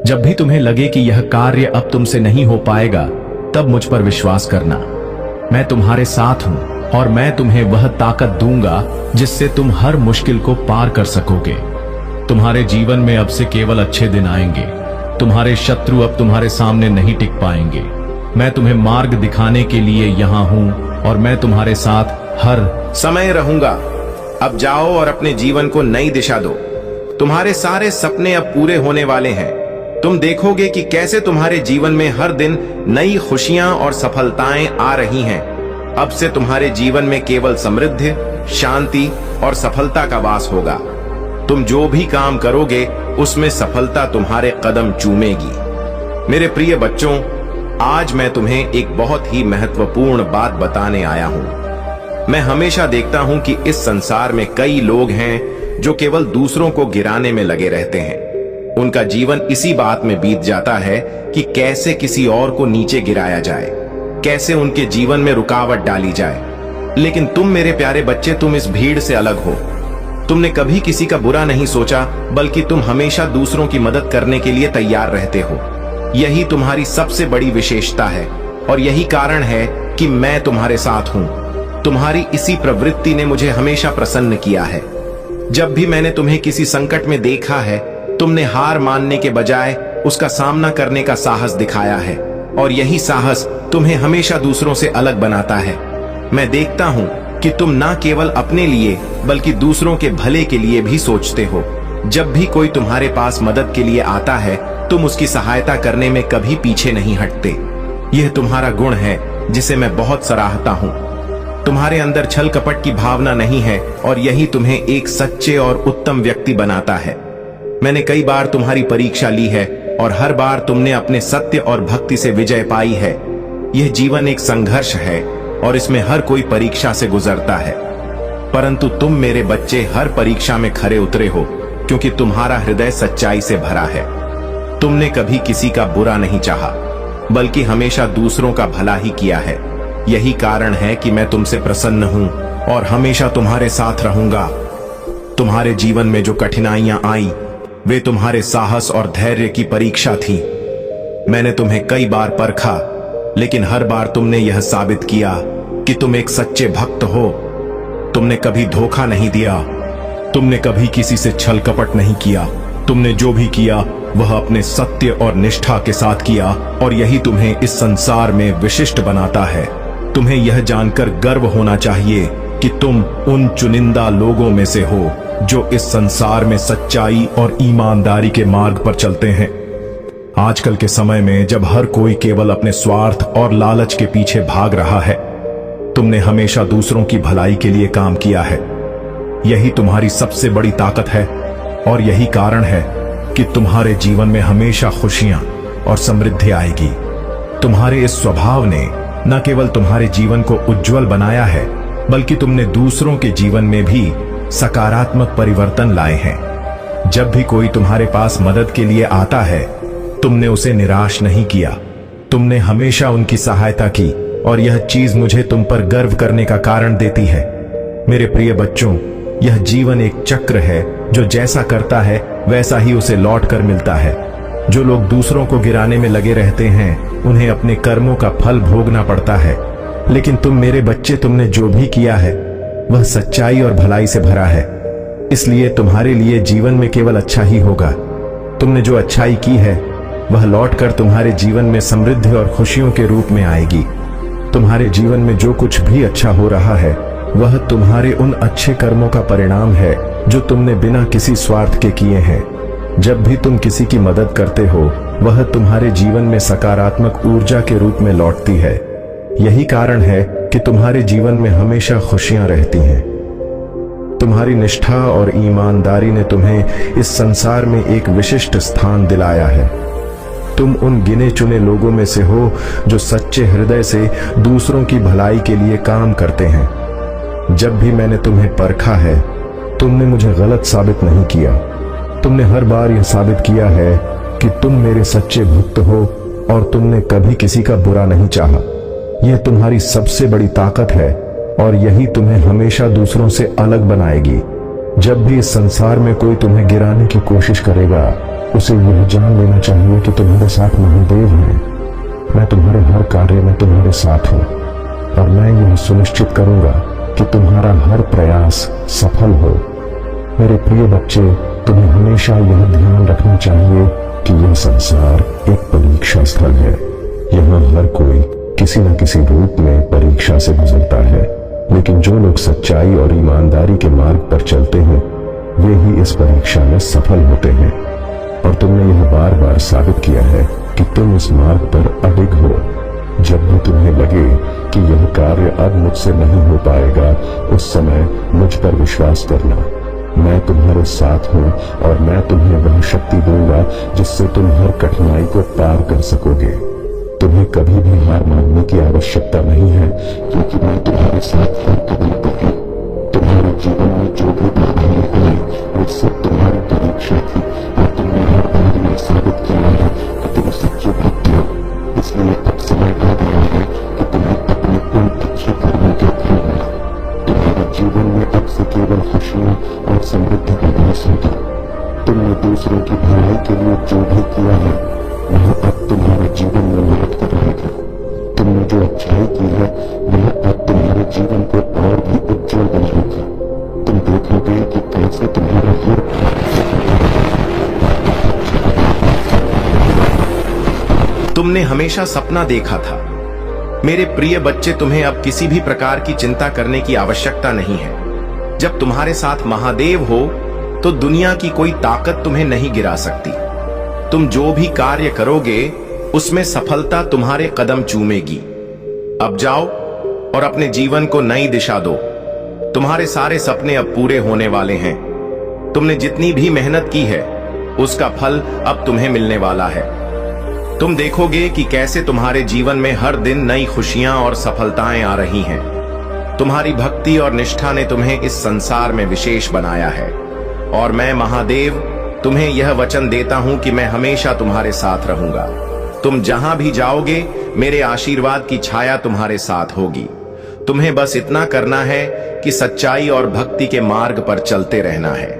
S2: जब भी तुम्हें लगे कि यह कार्य अब तुमसे नहीं हो पाएगा, तब मुझ पर विश्वास करना। मैं तुम्हारे साथ हूं और मैं तुम्हें वह ताकत दूंगा जिससे तुम हर मुश्किल को पार कर सकोगे। तुम्हारे जीवन में अब से केवल अच्छे दिन आएंगे। तुम्हारे शत्रु अब तुम्हारे सामने नहीं टिक पाएंगे। मैं तुम्हें मार्ग दिखाने के लिए यहाँ हूँ और मैं तुम्हारे साथ हर
S1: समय रहूंगा। अब जाओ और अपने जीवन को नई दिशा दो। तुम्हारे सारे सपने अब पूरे होने वाले हैं। तुम देखोगे कि कैसे तुम्हारे जीवन में हर दिन नई खुशियां और सफलताएं आ रही हैं। अब से तुम्हारे जीवन में केवल समृद्धि, शांति और सफलता का वास होगा। तुम जो भी काम करोगे उसमें सफलता तुम्हारे कदम चूमेगी। मेरे प्रिय बच्चों, आज मैं तुम्हें एक बहुत ही महत्वपूर्ण बात बताने आया हूं। मैं हमेशा देखता हूं कि इस संसार में कई लोग हैं जो केवल दूसरों को गिराने में लगे रहते हैं। उनका जीवन इसी बात में बीत जाता है कि कैसे किसी और को नीचे गिराया जाए, कैसे उनके जीवन में रुकावट डाली जाए। लेकिन तुम मेरे प्यारे बच्चे, तुम इस भीड़ से अलग हो। तुमने कभी किसी का बुरा नहीं सोचा, बल्कि तुम हमेशा दूसरों की मदद करने के लिए तैयार रहते हो। यही तुम्हारी सबसे बड़ी विशेषता है और यही कारण है कि मैं तुम्हारे साथ हूं। तुम्हारी इसी प्रवृत्ति ने मुझे हमेशा प्रसन्न किया है। जब भी मैंने तुम्हें किसी संकट में देखा है, तुमने हार मानने के बजाय उसका सामना करने का साहस दिखाया है और यही साहस तुम्हें हमेशा दूसरों से अलग बनाता है। मैं देखता हूं कि तुम ना केवल अपने लिए बल्कि दूसरों के भले के लिए भी सोचते हो। जब भी कोई तुम्हारे पास मदद के लिए आता है, तुम उसकी सहायता करने में कभी पीछे नहीं हटते। यह तुम्हारा गुण है जिसे मैं बहुत सराहता हूं। तुम्हारे अंदर छल कपट की भावना नहीं है और यही तुम्हें एक सच्चे और उत्तम व्यक्ति बनाता है। मैंने कई बार तुम्हारी परीक्षा ली है और हर बार तुमने अपने सत्य और भक्ति से विजय पाई है। यह जीवन एक संघर्ष है और इसमें हर कोई परीक्षा से गुजरता है, परंतु तुम मेरे बच्चे हर परीक्षा में खरे उतरे हो क्योंकि तुम्हारा हृदय सच्चाई से भरा है। तुमने कभी किसी का बुरा नहीं चाहा, बल्कि हमेशा दूसरों का भला ही किया है। यही कारण है कि मैं तुमसे प्रसन्न हूं और हमेशा तुम्हारे साथ रहूंगा। तुम्हारे जीवन में जो कठिनाइयां आई, वे तुम्हारे साहस और धैर्य की परीक्षा थी। मैंने तुम्हें कई बार परखा, लेकिन हर बार तुमने यह साबित किया कि तुम एक सच्चे भक्त हो। तुमने कभी धोखा नहीं दिया, तुमने कभी किसी से छल कपट नहीं किया। तुमने जो भी किया वह अपने सत्य और निष्ठा के साथ किया और यही तुम्हें इस संसार में विशिष्ट बनाता है। तुम्हें यह जानकर गर्व होना चाहिए कि तुम उन चुनिंदा लोगों में से हो जो इस संसार में सच्चाई और ईमानदारी के मार्ग पर चलते हैं। आजकल के समय में जब हर कोई केवल अपने स्वार्थ और लालच के पीछे भाग रहा है, तुमने हमेशा दूसरों की भलाई के लिए काम किया है। यही तुम्हारी सबसे बड़ी ताकत है और यही कारण है कि तुम्हारे जीवन में हमेशा खुशियां और समृद्धि आएगी। तुम्हारे इस स्वभाव ने न केवल तुम्हारे जीवन को उज्जवल बनाया है, बल्कि तुमने दूसरों के जीवन में भी सकारात्मक परिवर्तन लाए हैं। जब भी कोई तुम्हारे पास मदद के लिए आता है, तुमने उसे निराश नहीं किया। तुमने हमेशा उनकी सहायता की और यह चीज मुझे तुम पर गर्व करने का कारण देती है। मेरे प्रिय बच्चों, यह जीवन एक चक्र है जो जैसा करता है वैसा ही उसे लौट कर मिलता है। जो लोग दूसरों को गिराने में लगे रहते हैं, उन्हें अपने कर्मों का फल भोगना पड़ता है। लेकिन तुम मेरे बच्चे, तुमने जो भी किया है वह सच्चाई और भलाई से भरा है। इसलिए तुम्हारे लिए जीवन में केवल अच्छा ही होगा। तुमने जो अच्छाई की है वह लौटकर तुम्हारे जीवन में समृद्धि और खुशियों के रूप में आएगी।
S3: तुम्हारे जीवन में जो कुछ भी अच्छा हो रहा है वह तुम्हारे उन अच्छे कर्मों का परिणाम है जो तुमने बिना किसी स्वार्थ के किए हैं। जब भी तुम किसी की मदद करते हो वह तुम्हारे जीवन में सकारात्मक ऊर्जा के रूप में लौटती है। यही कारण है कि तुम्हारे जीवन में हमेशा खुशियां रहती हैं। तुम्हारी निष्ठा और ईमानदारी ने तुम्हें इस संसार में एक विशिष्ट स्थान दिलाया है। तुम उन गिने चुने लोगों में से हो जो सच्चे हृदय से दूसरों की भलाई के लिए काम करते हैं। जब भी मैंने तुम्हें परखा है तुमने मुझे गलत साबित नहीं किया। तुमने हर बार यह साबित किया है कि तुम मेरे सच्चे भक्त हो और तुमने कभी किसी का बुरा नहीं चाहा। यह तुम्हारी सबसे बड़ी ताकत है और यही तुम्हें हमेशा दूसरों से अलग बनाएगी। जब भी इस संसार में कोई तुम्हें गिराने की कोशिश करेगा उसे यह जान लेना चाहिए कि तुम्हारे साथ महादेव हैं। मैं तुम्हारे हर कार्य में तुम्हारे साथ हूं और मैं यह सुनिश्चित करूंगा कि तुम्हारा हर प्रयास सफल हो। मेरे प्रिय बच्चे, तुम्हें हमेशा यह ध्यान रखना चाहिए कि यह संसार एक परीक्षा स्थल है। यहाँ हर कोई किसी न किसी रूप में परीक्षा से गुजरता है, लेकिन जो लोग सच्चाई और ईमानदारी के मार्ग पर चलते हैं वे ही इस परीक्षा में सफल होते हैं। और तुमने यह बार बार साबित किया है कि तुम इस मार्ग पर अडिग हो। जब भी तुम्हें लगे कि यह कार्य अब मुझसे नहीं हो पाएगा उस समय मुझ पर विश्वास करना। मैं तुम्हारे साथ हूं और मैं तुम्हें वह शक्ति दूंगा जिससे तुम हर कठिनाई को पार कर सकोगे। तुम्हें कभी भी हार मानने की आवश्यकता नहीं है, क्योंकि मैं तुम्हारे साथ हर कदम पर हूं। तुम्हारे जीवन में जो भी बाधाएं हुई वो सब तुम्हारी परीक्षा थी और तुमने हर बार यह साबित किया है कि तुम सच्चे भक्त हो। इसलिए अब समय आ गया है कि तुम्हें अपने उन अच्छे कर्मों के फल मिला। तुम्हारे जीवन में अब से केवल खुशियां और समृद्धि का वास होगा। तुमने दूसरों की भलाई के लिए जो भी किया है वह अब तुम्हारे जीवन में मदद कर रहेगा। तुमने जो अच्छाई की है वह अब तुम्हारे जीवन को और भी उज्जवल बनाएगा। तुम देखोगे कि कैसे तुम्हारा हर
S1: तुमने हमेशा सपना देखा था। मेरे प्रिय बच्चे, तुम्हें अब किसी भी प्रकार की चिंता करने की आवश्यकता नहीं है। जब तुम्हारे साथ महादेव हो तो दुनिया की कोई ताकत तुम्हें नहीं गिरा सकती। तुम जो भी कार्य करोगे उसमें सफलता तुम्हारे कदम चूमेगी। अब जाओ और अपने जीवन को नई दिशा दो। तुम्हारे सारे सपने अब पूरे होने वाले हैं। तुमने जितनी भी मेहनत की है उसका फल अब तुम्हें मिलने वाला है। तुम देखोगे कि कैसे तुम्हारे जीवन में हर दिन नई खुशियां और सफलताएं आ रही हैं। तुम्हारी भक्ति और निष्ठा ने तुम्हें इस संसार में विशेष बनाया है और मैं महादेव तुम्हें यह वचन देता हूं कि मैं हमेशा तुम्हारे साथ रहूंगा। तुम जहां भी जाओगे मेरे आशीर्वाद की छाया तुम्हारे साथ होगी। तुम्हें बस इतना करना है कि सच्चाई और भक्ति के मार्ग पर चलते रहना है।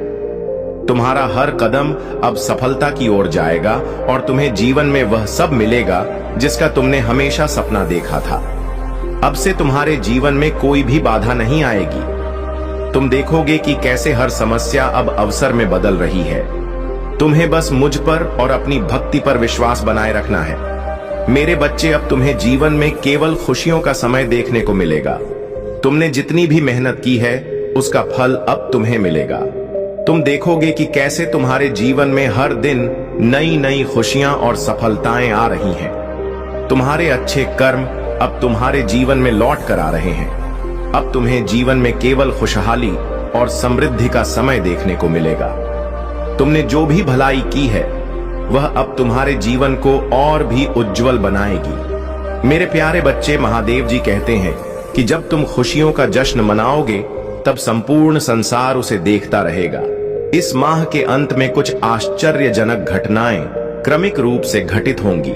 S1: तुम्हारा हर कदम अब सफलता की ओर जाएगा और तुम्हें जीवन में वह सब मिलेगा जिसका तुमने हमेशा सपना देखा था। अब से तुम्हारे जीवन में कोई भी बाधा नहीं आएगी। तुम देखोगे कि कैसे हर समस्या अब अवसर में बदल रही है। तुम्हें बस मुझ पर और अपनी भक्ति पर विश्वास बनाए रखना है। मेरे बच्चे, अब तुम्हें जीवन में केवल खुशियों का समय देखने को मिलेगा। तुमने जितनी भी मेहनत की है उसका फल अब तुम्हें मिलेगा। तुम देखोगे कि कैसे तुम्हारे जीवन में हर दिन नई नई खुशियां और सफलताएं आ रही हैं। तुम्हारे अच्छे कर्म अब तुम्हारे जीवन में लौट कर आ रहे हैं। अब तुम्हें जीवन में केवल खुशहाली और समृद्धि का समय देखने को मिलेगा। तुमने जो भी भलाई की है वह अब तुम्हारे जीवन को और भी उज्जवल बनाएगी। मेरे प्यारे बच्चे, महादेव जी कहते हैं कि जब तुम खुशियों का जश्न मनाओगे तब संपूर्ण संसार उसे देखता रहेगा। इस माह के अंत में कुछ आश्चर्यजनक घटनाएं क्रमिक रूप से घटित होंगी।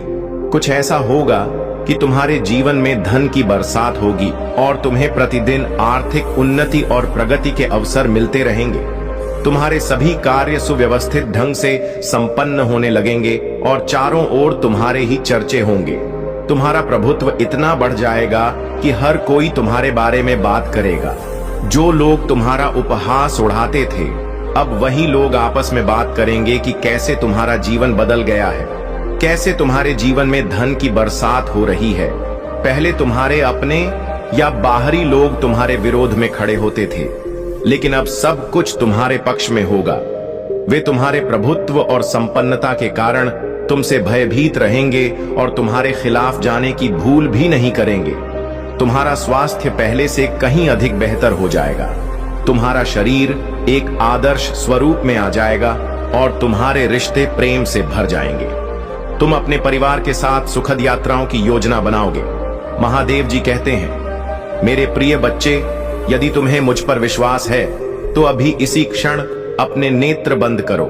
S1: कुछ ऐसा होगा कि तुम्हारे जीवन में धन की बरसात होगी और तुम्हें प्रतिदिन आर्थिक उन्नति और प्रगति के अवसर मिलते रहेंगे। तुम्हारे सभी कार्य सुव्यवस्थित ढंग से संपन्न होने लगेंगे और चारों ओर तुम्हारे ही चर्चे होंगे। तुम्हारा प्रभुत्व इतना बढ़ जाएगा कि हर कोई तुम्हारे बारे में बात करेगा। जो लोग तुम्हारा उपहास उड़ाते थे अब वही लोग आपस में बात करेंगे कि कैसे तुम्हारा जीवन बदल गया है, कैसे तुम्हारे जीवन में धन की बरसात हो रही है। पहले तुम्हारे अपने या बाहरी लोग तुम्हारे विरोध में खड़े होते थे, लेकिन अब सब कुछ तुम्हारे पक्ष में होगा। वे तुम्हारे प्रभुत्व और संपन्नता के कारण तुमसे भयभीत रहेंगे और तुम्हारे खिलाफ जाने की भूल भी नहीं करेंगे। तुम्हारा स्वास्थ्य पहले से कहीं अधिक बेहतर हो जाएगा। तुम्हारा शरीर एक आदर्श स्वरूप में आ जाएगा और तुम्हारे रिश्ते प्रेम से भर जाएंगे। तुम अपने परिवार के साथ सुखद यात्राओं की योजना बनाओगे। महादेव जी कहते हैं, मेरे प्रिय बच्चे, यदि तुम्हें मुझ पर विश्वास है तो अभी इसी क्षण अपने नेत्र बंद करो।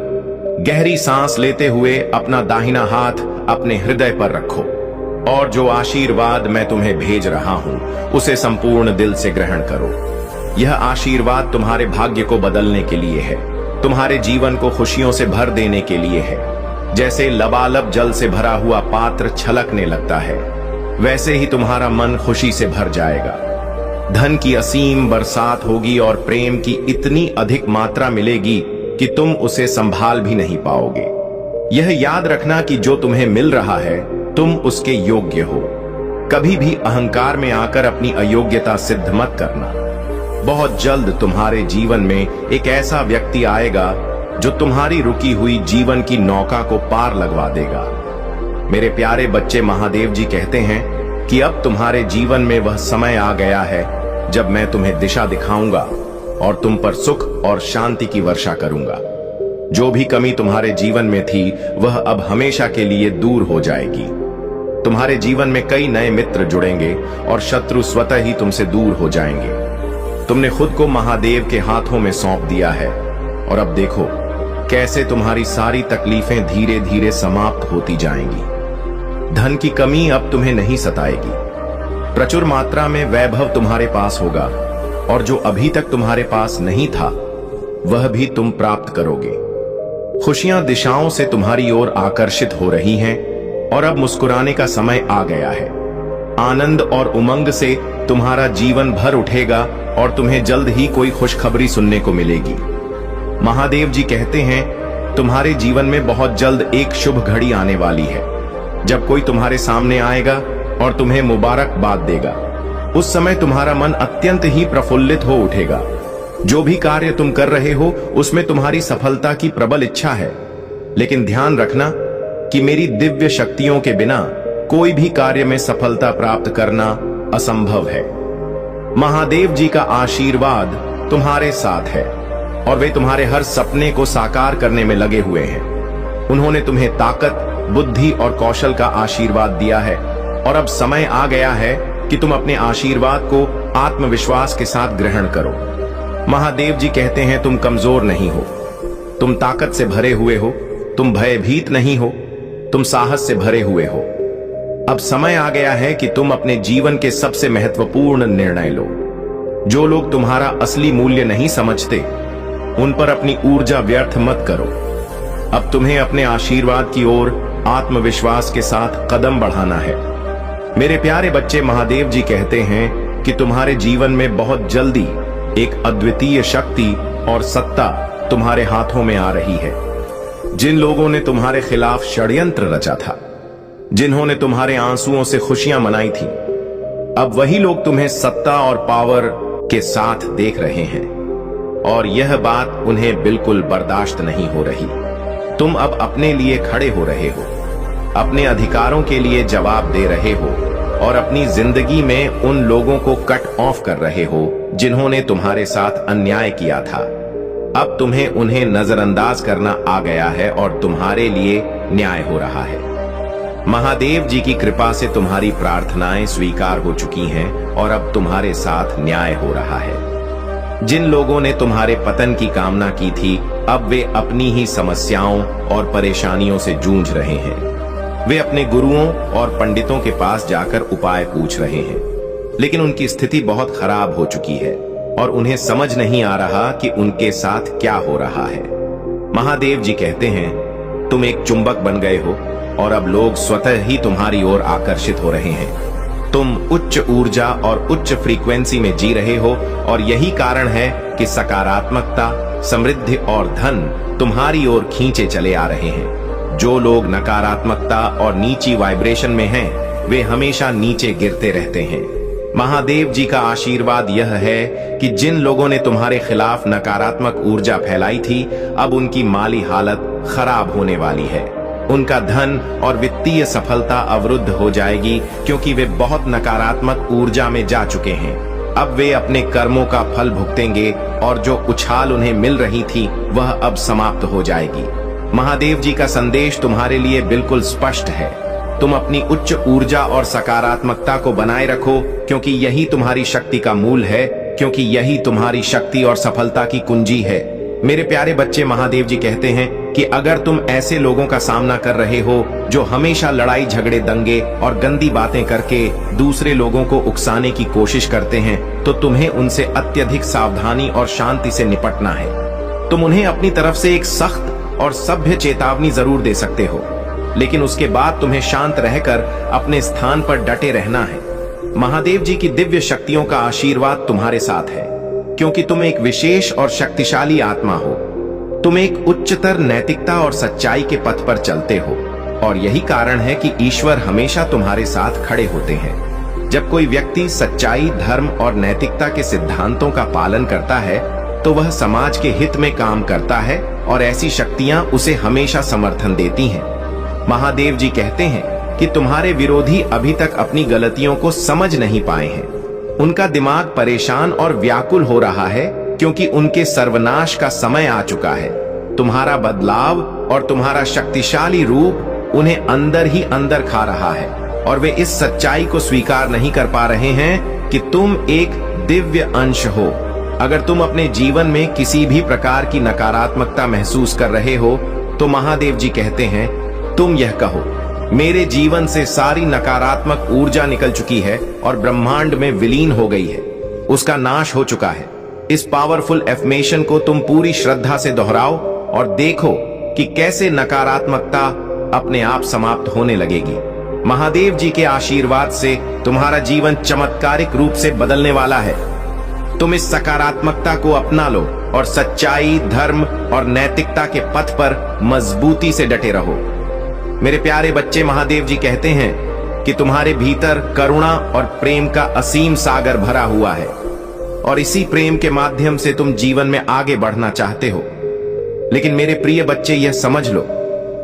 S1: गहरी सांस लेते हुए अपना दाहिना हाथ अपने हृदय पर रखो और जो आशीर्वाद मैं तुम्हें भेज रहा हूं उसे संपूर्ण दिल से ग्रहण करो। यह आशीर्वाद तुम्हारे भाग्य को बदलने के लिए है, तुम्हारे जीवन को खुशियों से भर देने के लिए है। जैसे लबालब जल से भरा हुआ पात्र छलकने लगता है, वैसे ही तुम्हारा मन खुशी से भर जाएगा। धन की असीम बरसात होगी और प्रेम की इतनी अधिक मात्रा मिलेगी कि तुम उसे संभाल भी नहीं पाओगे। यह याद रखना कि जो तुम्हें मिल रहा है तुम उसके योग्य हो। कभी भी अहंकार में आकर अपनी अयोग्यता सिद्ध मत करना। बहुत जल्द तुम्हारे जीवन में एक ऐसा व्यक्ति आएगा जो तुम्हारी रुकी हुई जीवन की नौका को पार लगवा देगा। मेरे प्यारे बच्चे, महादेव जी कहते हैं कि अब तुम्हारे जीवन में वह समय आ गया है जब मैं तुम्हें दिशा दिखाऊंगा और तुम पर सुख और शांति की वर्षा करूंगा। जो भी कमी तुम्हारे जीवन में थी वह अब हमेशा के लिए दूर हो जाएगी। तुम्हारे जीवन में कई नए मित्र जुड़ेंगे और शत्रु स्वतः ही तुमसे दूर हो जाएंगे। तुमने खुद को महादेव के हाथों में सौंप दिया है और अब देखो कैसे तुम्हारी सारी तकलीफें धीरे धीरे समाप्त होती जाएंगी। धन की कमी अब तुम्हें नहीं सताएगी। प्रचुर मात्रा में वैभव तुम्हारे पास होगा और जो अभी तक तुम्हारे पास नहीं था वह भी तुम प्राप्त करोगे। खुशियां दिशाओं से तुम्हारी ओर आकर्षित हो रही हैं और अब मुस्कुराने का समय आ गया है। आनंद और उमंग से तुम्हारा जीवन भर उठेगा और तुम्हें जल्द ही कोई खुशखबरी सुनने को मिलेगी। महादेव जी कहते हैं, तुम्हारे जीवन में बहुत जल्द एक शुभ घड़ी आने वाली है जब कोई तुम्हारे सामने आएगा और तुम्हें मुबारकबाद देगा। उस समय तुम्हारा मन अत्यंत ही प्रफुल्लित हो उठेगा। जो भी कार्य तुम कर रहे हो उसमें तुम्हारी सफलता की प्रबल इच्छा है, लेकिन ध्यान रखना कि मेरी दिव्य शक्तियों के बिना कोई भी कार्य में सफलता प्राप्त करना असंभव है। महादेव जी का आशीर्वाद तुम्हारे साथ है और वे तुम्हारे हर सपने को साकार करने में लगे हुए हैं। उन्होंने तुम्हें ताकत, बुद्धि और कौशल का आशीर्वाद दिया है और अब समय आ गया है कि तुम अपने आशीर्वाद को आत्मविश्वास के साथ ग्रहण करो। महादेव जी कहते हैं, तुम कमजोर नहीं हो, तुम ताकत से भरे हुए हो, तुम भयभीत नहीं हो, तुम साहस से भरे हुए हो। अब समय आ गया है कि तुम अपने जीवन के सबसे महत्वपूर्ण निर्णय लो। जो लोग तुम्हारा असली मूल्य नहीं समझते उन पर अपनी ऊर्जा व्यर्थ मत करो। अब तुम्हें अपने आशीर्वाद की ओर आत्मविश्वास के साथ कदम बढ़ाना है। मेरे प्यारे बच्चे, महादेव जी कहते हैं कि तुम्हारे जीवन में बहुत जल्दी एक अद्वितीय शक्ति और सत्ता तुम्हारे हाथों में आ रही है। जिन लोगों ने तुम्हारे खिलाफ षड्यंत्र रचा था, जिन्होंने तुम्हारे आंसुओं से खुशियां मनाई थी, अब वही लोग तुम्हें सत्ता और पावर के साथ देख रहे हैं और यह बात उन्हें बिल्कुल बर्दाश्त नहीं हो रही। तुम अब अपने लिए खड़े हो रहे हो, अपने अधिकारों के लिए जवाब दे रहे हो और अपनी जिंदगी में उन लोगों को कट ऑफ कर रहे हो जिन्होंने तुम्हारे साथ अन्याय किया था। अब तुम्हें उन्हें नजरअंदाज करना आ गया है और तुम्हारे लिए न्याय हो रहा है। महादेव जी की कृपा से तुम्हारी प्रार्थनाएं स्वीकार हो चुकी हैं और अब तुम्हारे साथ न्याय हो रहा है। जिन लोगों ने तुम्हारे पतन की कामना की थी, अब वे अपनी ही समस्याओं और परेशानियों से जूझ रहे हैं। वे अपने गुरुओं और पंडितों के पास जाकर उपाय पूछ रहे हैं, लेकिन उनकी स्थिति बहुत खराब हो चुकी है और उन्हें समझ नहीं आ रहा कि उनके साथ क्या हो रहा है। महादेव जी कहते हैं, तुम एक चुंबक बन गए हो और अब लोग स्वतः ही तुम्हारी ओर आकर्षित हो रहे हैं। तुम उच्च ऊर्जा और उच्च फ्रीक्वेंसी में जी रहे हो और यही कारण है कि सकारात्मकता, समृद्धि और धन तुम्हारी ओर खींचे चले आ रहे हैं। जो लोग नकारात्मकता और नीची वाइब्रेशन में हैं, वे हमेशा नीचे गिरते रहते हैं। महादेव जी का आशीर्वाद यह है कि जिन लोगों ने तुम्हारे खिलाफ नकारात्मक ऊर्जा फैलाई थी, अब उनकी माली हालत खराब होने वाली है। उनका धन और वित्तीय सफलता अवरुद्ध हो जाएगी, क्योंकि वे बहुत नकारात्मक ऊर्जा में जा चुके हैं। अब वे अपने कर्मों का फल भुगतेंगे और जो उछाल उन्हें मिल रही थी वह अब समाप्त हो जाएगी। महादेव जी का संदेश तुम्हारे लिए बिल्कुल स्पष्ट है। तुम अपनी उच्च ऊर्जा और सकारात्मकता को बनाए रखो, क्योंकि यही तुम्हारी शक्ति का मूल है, क्योंकि यही तुम्हारी शक्ति और सफलता की कुंजी है। मेरे प्यारे बच्चे, महादेव जी कहते हैं कि अगर तुम ऐसे लोगों का सामना कर रहे हो जो हमेशा लड़ाई झगड़े, दंगे और गंदी बातें करके दूसरे लोगों को उकसाने की कोशिश करते हैं, तो तुम्हें उनसे अत्यधिक सावधानी और शांति से निपटना है। तुम उन्हें अपनी तरफ से एक सख्त और सभ्य चेतावनी जरूर दे सकते हो, लेकिन उसके बाद तुम्हें शांत रहकर अपने स्थान पर डटे रहना है। महादेव जी की दिव्य शक्तियों का आशीर्वाद तुम्हारे साथ है, क्योंकि तुम एक विशेष और शक्तिशाली आत्मा हो। तुम एक उच्चतर नैतिकता और सच्चाई के पथ पर चलते हो, और यही कारण है कि ईश्वर हमेशा तुम्हारे साथ खड़े होते हैं। जब कोई व्यक्ति सच्चाई, धर्म और नैतिकता के सिद्धांतों का पालन करता है, तो वह समाज के हित में काम करता है और ऐसी शक्तियां उसे हमेशा समर्थन देती हैं। महादेव जी कहते हैं कि तुम्हारे विरोधी अभी तक अपनी गलतियों को समझ नहीं पाए हैं। उनका दिमाग परेशान और व्याकुल हो रहा है, क्योंकि उनके सर्वनाश का समय आ चुका है। तुम्हारा बदलाव और तुम्हारा शक्तिशाली रूप उन्हें अंदर ही अंदर खा रहा है, और वे इस सच्चाई को स्वीकार नहीं कर पा रहे हैं कि तुम एक दिव्य अंश हो। अगर तुम अपने जीवन में किसी भी प्रकार की नकारात्मकता महसूस कर रहे हो, तो महादेव जी कहते हैं, तुम यह कहो, मेरे जीवन से सारी नकारात्मक ऊर्जा निकल चुकी है और ब्रह्मांड में विलीन हो गई है। उसका नाश हो चुका है। इस पावरफुल एफर्मेशन को तुम पूरी श्रद्धा से दोहराओ और देखो कि कैसे नकारात्मकता अपने आप समाप्त होने लगेगी। महादेव जी के आशीर्वाद से तुम्हारा जीवन चमत्कारिक रूप से बदलने वाला है। तुम इस सकारात्मकता को अपना लो और सच्चाई, धर्म और नैतिकता के पथ पर मजबूती से डटे रहो। मेरे प्यारे बच्चे, महादेव जी कहते हैं कि तुम्हारे भीतर करुणा और प्रेम का असीम सागर भरा हुआ है, और इसी प्रेम के माध्यम से तुम जीवन में आगे बढ़ना चाहते हो। लेकिन मेरे प्रिय बच्चे, यह समझ लो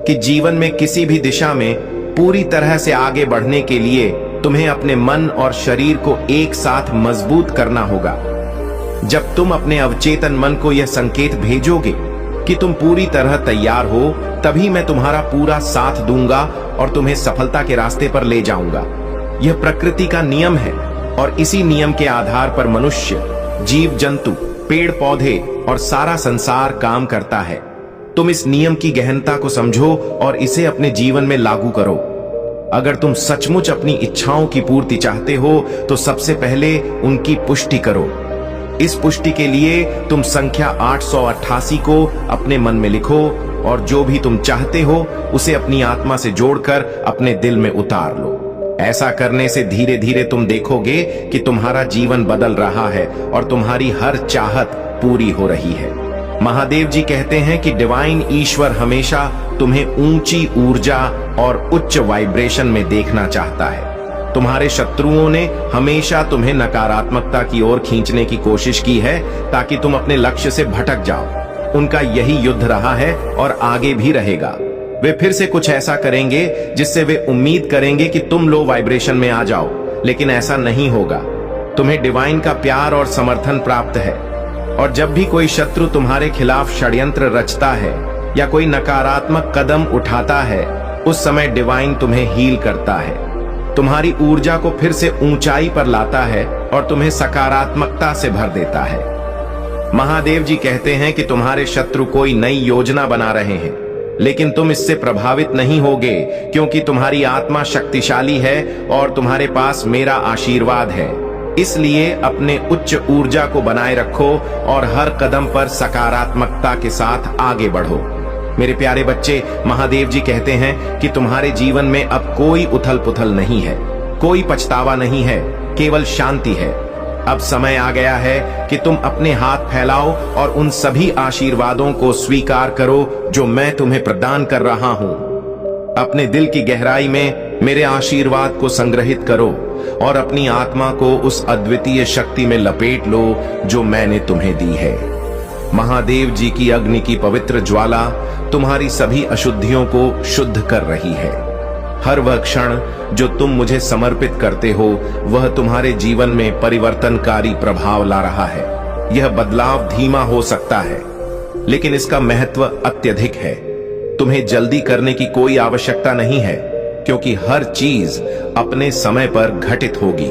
S1: कि जीवन में किसी भी दिशा में पूरी तरह से आगे बढ़ने के लिए तुम्हें अपने मन और शरीर को एक साथ मजबूत करना होगा। जब तुम अपने अवचेतन मन को यह संकेत भेजोगे कि तुम पूरी तरह तैयार हो, तभी मैं तुम्हारा पूरा साथ दूंगा और तुम्हें सफलता के रास्ते पर ले जाऊंगा। यह प्रकृति का नियम है, और इसी नियम के आधार पर मनुष्य, जीव जंतु, पेड़ पौधे और सारा संसार काम करता है। तुम इस नियम की गहनता को समझो और इसे अपने जीवन में लागू करो। अगर तुम सचमुच अपनी इच्छाओं की पूर्ति चाहते हो, तो सबसे पहले उनकी पुष्टि करो। इस पुष्टि के लिए तुम संख्या 888 को अपने मन में लिखो, और जो भी तुम चाहते हो उसे अपनी आत्मा से जोड़कर अपने दिल में उतार लो। ऐसा करने से धीरे धीरे तुम देखोगे कि तुम्हारा जीवन बदल रहा है और तुम्हारी हर चाहत पूरी हो रही है। महादेव जी कहते हैं कि डिवाइन ईश्वर हमेशा तुम्हें ऊंची ऊर्जा और उच्च वाइब्रेशन में देखना चाहता है। तुम्हारे शत्रुओं ने हमेशा तुम्हें नकारात्मकता की ओर खींचने की कोशिश की है, ताकि तुम अपने लक्ष्य से भटक जाओ। उनका यही युद्ध रहा है और आगे भी रहेगा। वे फिर से कुछ ऐसा करेंगे जिससे वे उम्मीद करेंगे कि तुम लो वाइब्रेशन में आ जाओ, लेकिन ऐसा नहीं होगा। तुम्हें डिवाइन का प्यार और समर्थन प्राप्त है, और जब भी कोई शत्रु तुम्हारे खिलाफ षड्यंत्र रचता है या कोई नकारात्मक कदम उठाता है, उस समय डिवाइन तुम्हें हील करता है, तुम्हारी ऊर्जा को फिर से ऊंचाई पर लाता है और तुम्हें सकारात्मकता से भर देता है। महादेव जी कहते हैं कि तुम्हारे शत्रु कोई नई योजना बना रहे हैं, लेकिन तुम इससे प्रभावित नहीं होगे, क्योंकि तुम्हारी आत्मा शक्तिशाली है और तुम्हारे पास मेरा आशीर्वाद है। इसलिए अपने उच्च ऊर्जा को बनाए रखो और हर कदम पर सकारात्मकता के साथ आगे बढ़ो। मेरे प्यारे बच्चे, महादेव जी कहते हैं कि तुम्हारे जीवन में अब कोई उथल पुथल नहीं है, कोई पछतावा नहीं है, केवल शांति है। अब समय आ गया है कि तुम अपने हाथ फैलाओ और उन सभी आशीर्वादों को स्वीकार करो जो मैं तुम्हें प्रदान कर रहा हूं। अपने दिल की गहराई में मेरे आशीर्वाद को संग्रहित करो और अपनी आत्मा को उस अद्वितीय शक्ति में लपेट लो जो मैंने तुम्हें दी है। महादेव जी की अग्नि की पवित्र ज्वाला तुम्हारी सभी अशुद्धियों को शुद्ध कर रही है। हर वह क्षण जो तुम मुझे समर्पित करते हो वह तुम्हारे जीवन में परिवर्तनकारी प्रभाव ला रहा है। यह बदलाव धीमा हो सकता है, लेकिन इसका महत्व अत्यधिक है। तुम्हें जल्दी करने की कोई आवश्यकता नहीं है, क्योंकि हर चीज अपने समय पर घटित होगी।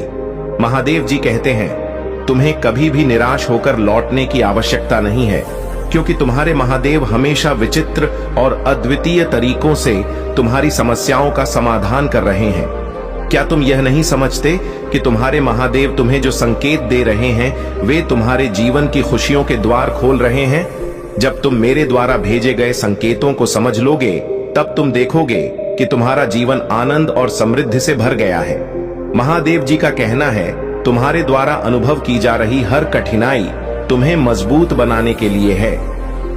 S1: महादेव जी कहते हैं, तुम्हें कभी भी निराश होकर लौटने की आवश्यकता नहीं है, क्योंकि तुम्हारे महादेव हमेशा विचित्र और अद्वितीय तरीकों से तुम्हारी समस्याओं का समाधान कर रहे हैं। क्या तुम यह नहीं समझते कि तुम्हारे महादेव तुम्हें जो संकेत दे रहे हैं वे तुम्हारे जीवन की खुशियों के द्वार खोल रहे हैं? जब तुम मेरे द्वारा भेजे गए संकेतों को समझ लोगे, तब तुम देखोगे कि तुम्हारा जीवन आनंद और समृद्धि से भर गया है। महादेव जी का कहना है, तुम्हारे द्वारा अनुभव की जा रही हर कठिनाई तुम्हें मजबूत बनाने के लिए है।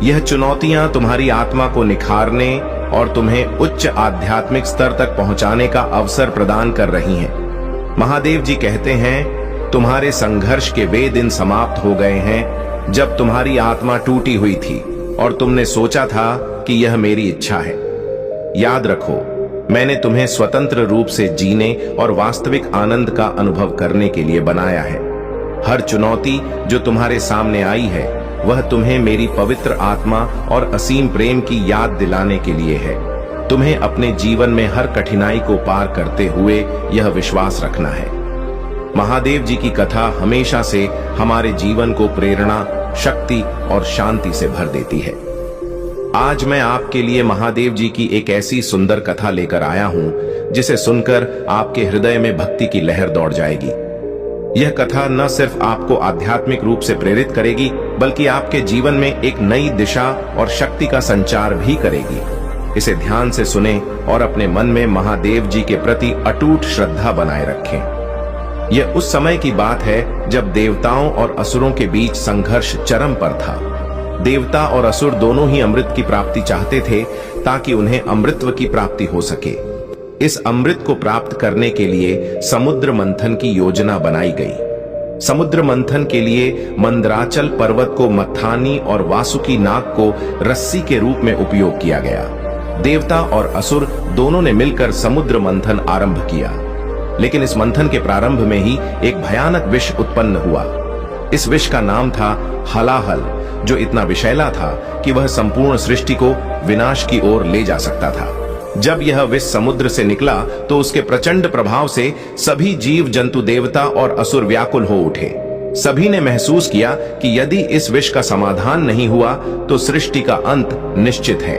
S1: यह चुनौतियां तुम्हारी आत्मा को निखारने और तुम्हें उच्च आध्यात्मिक स्तर तक पहुंचाने का अवसर प्रदान कर रही हैं। महादेव जी कहते हैं, तुम्हारे संघर्ष के वे दिन समाप्त हो गए हैं जब तुम्हारी आत्मा टूटी हुई थी और तुमने सोचा था कि यह मेरी इच्छा है। याद रखो, मैंने तुम्हें स्वतंत्र रूप से जीने और वास्तविक आनंद का अनुभव करने के लिए बनाया है। हर चुनौती जो तुम्हारे सामने आई है वह तुम्हें मेरी पवित्र आत्मा और असीम प्रेम की याद दिलाने के लिए है। तुम्हें अपने जीवन में हर कठिनाई को पार करते हुए यह विश्वास रखना है। महादेव जी की कथा हमेशा से हमारे जीवन को प्रेरणा, शक्ति और शांति से भर देती है। आज मैं आपके लिए महादेव जी की एक ऐसी सुंदर कथा लेकर आया हूं जिसे सुनकर आपके हृदय में भक्ति की लहर दौड़ जाएगी। यह कथा न सिर्फ आपको आध्यात्मिक रूप से प्रेरित करेगी, बल्कि आपके जीवन में एक नई दिशा और शक्ति का संचार भी करेगी। इसे ध्यान से सुने और अपने मन में महादेव जी के प्रति अटूट श्रद्धा बनाए रखें। यह उस समय की बात है जब देवताओं और असुरों के बीच संघर्ष चरम पर था। देवता और असुर दोनों ही अमृत की प्राप्ति चाहते थे ताकि उन्हें अमृतत्व की प्राप्ति हो सके। इस अमृत को प्राप्त करने के लिए समुद्र मंथन की योजना बनाई गई। समुद्र मंथन के लिए मंदराचल पर्वत को मत्थानी और वासुकी नाग को रस्सी के रूप में उपयोग किया गया। देवता और असुर दोनों ने मिलकर समुद्र मंथन आरंभ किया, लेकिन इस मंथन के प्रारंभ में ही एक भयानक विष उत्पन्न हुआ। इस विष का नाम था हलाहल, जो इतना विषैला था कि वह संपूर्ण सृष्टि को विनाश की ओर ले जा सकता था। जब यह विष समुद्र से निकला तो उसके प्रचंड प्रभाव से सभी जीव जंतु, देवता और असुर व्याकुल हो उठे। सभी ने महसूस किया कि यदि इस विष का समाधान नहीं हुआ तो सृष्टि का अंत निश्चित है।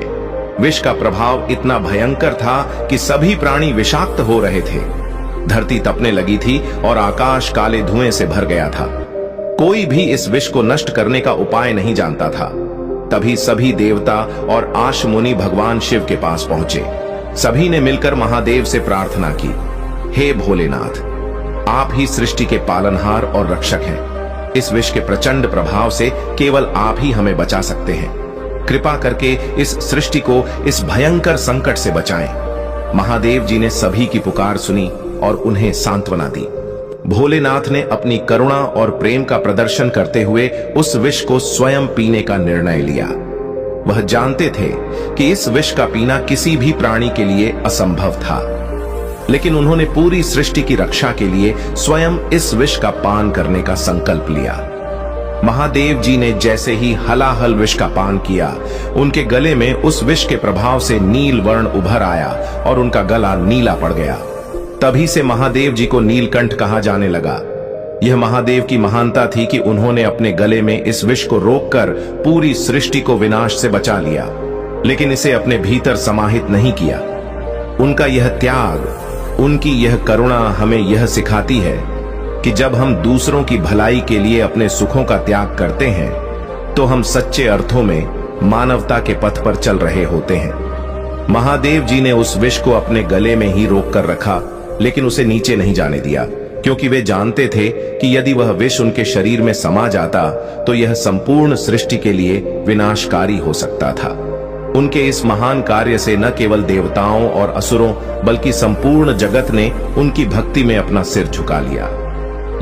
S1: विष का प्रभाव इतना भयंकर था कि सभी प्राणी विषाक्त हो रहे थे। धरती तपने लगी थी और आकाश काले धुएं से भर गया था। कोई भी इस विष को नष्ट करने का उपाय नहीं जानता था। तभी सभी देवता और आश मुनि भगवान शिव के पास पहुंचे। सभी ने मिलकर महादेव से प्रार्थना की, हे भोलेनाथ, आप ही सृष्टि के पालनहार और रक्षक हैं। इस विष के प्रचंड प्रभाव से केवल आप ही हमें बचा सकते हैं। कृपा करके इस सृष्टि को इस भयंकर संकट से बचाएं। महादेव जी ने सभी की पुकार सुनी और उन्हें सांत्वना दी। भोलेनाथ ने अपनी करुणा और प्रेम का प्रदर्शन करते हुए उस विष को स्वयं पीने का निर्णय लिया। वह जानते थे कि इस विष का पीना किसी भी प्राणी के लिए असंभव था, लेकिन उन्होंने पूरी सृष्टि की रक्षा के लिए स्वयं इस विष का पान करने का संकल्प लिया। महादेव जी ने जैसे ही हलाहल विष का पान किया, उनके गले में उस विष के प्रभाव से नील वर्ण उभर आया और उनका गला नीला पड़ गया। तभी से महादेव जी को नीलकंठ कहा जाने लगा। यह महादेव की महानता थी कि उन्होंने अपने गले में इस विष को रोककर पूरी सृष्टि को विनाश से बचा लिया, लेकिन इसे अपने भीतर समाहित नहीं किया। उनका यह त्याग, उनकी यह करुणा हमें यह सिखाती है कि जब हम दूसरों की भलाई के लिए अपने सुखों का त्याग करते हैं तो हम सच्चे अर्थों में मानवता के पथ पर चल रहे होते हैं। महादेव जी ने उस विष को अपने गले में ही रोक कर रखा, लेकिन उसे नीचे नहीं जाने दिया, क्योंकि वे जानते थे कि यदि वह विष उनके शरीर में समा जाता तो यह संपूर्ण सृष्टि के लिए विनाशकारी हो सकता था। उनके इस महान कार्य से न केवल देवताओं और असुरों बल्कि संपूर्ण जगत ने उनकी भक्ति में अपना सिर झुका लिया।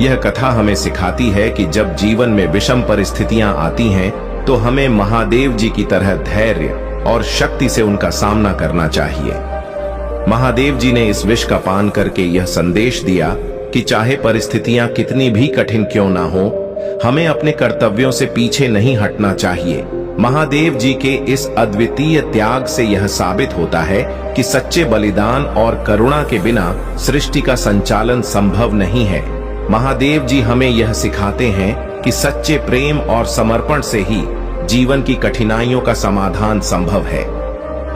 S1: यह कथा हमें सिखाती है कि जब जीवन में विषम परिस्थितियां आती हैं तो हमें महादेव जी की तरह धैर्य और शक्ति से उनका सामना करना चाहिए। महादेव जी ने इस विष का पान करके यह संदेश दिया कि चाहे परिस्थितियां कितनी भी कठिन क्यों ना हो, हमें अपने कर्तव्यों से पीछे नहीं हटना चाहिए। महादेव जी के इस अद्वितीय त्याग से यह साबित होता है कि सच्चे बलिदान और करुणा के बिना सृष्टि का संचालन संभव नहीं है। महादेव जी हमें यह सिखाते हैं कि सच्चे प्रेम और समर्पण से ही जीवन की कठिनाइयों का समाधान संभव है।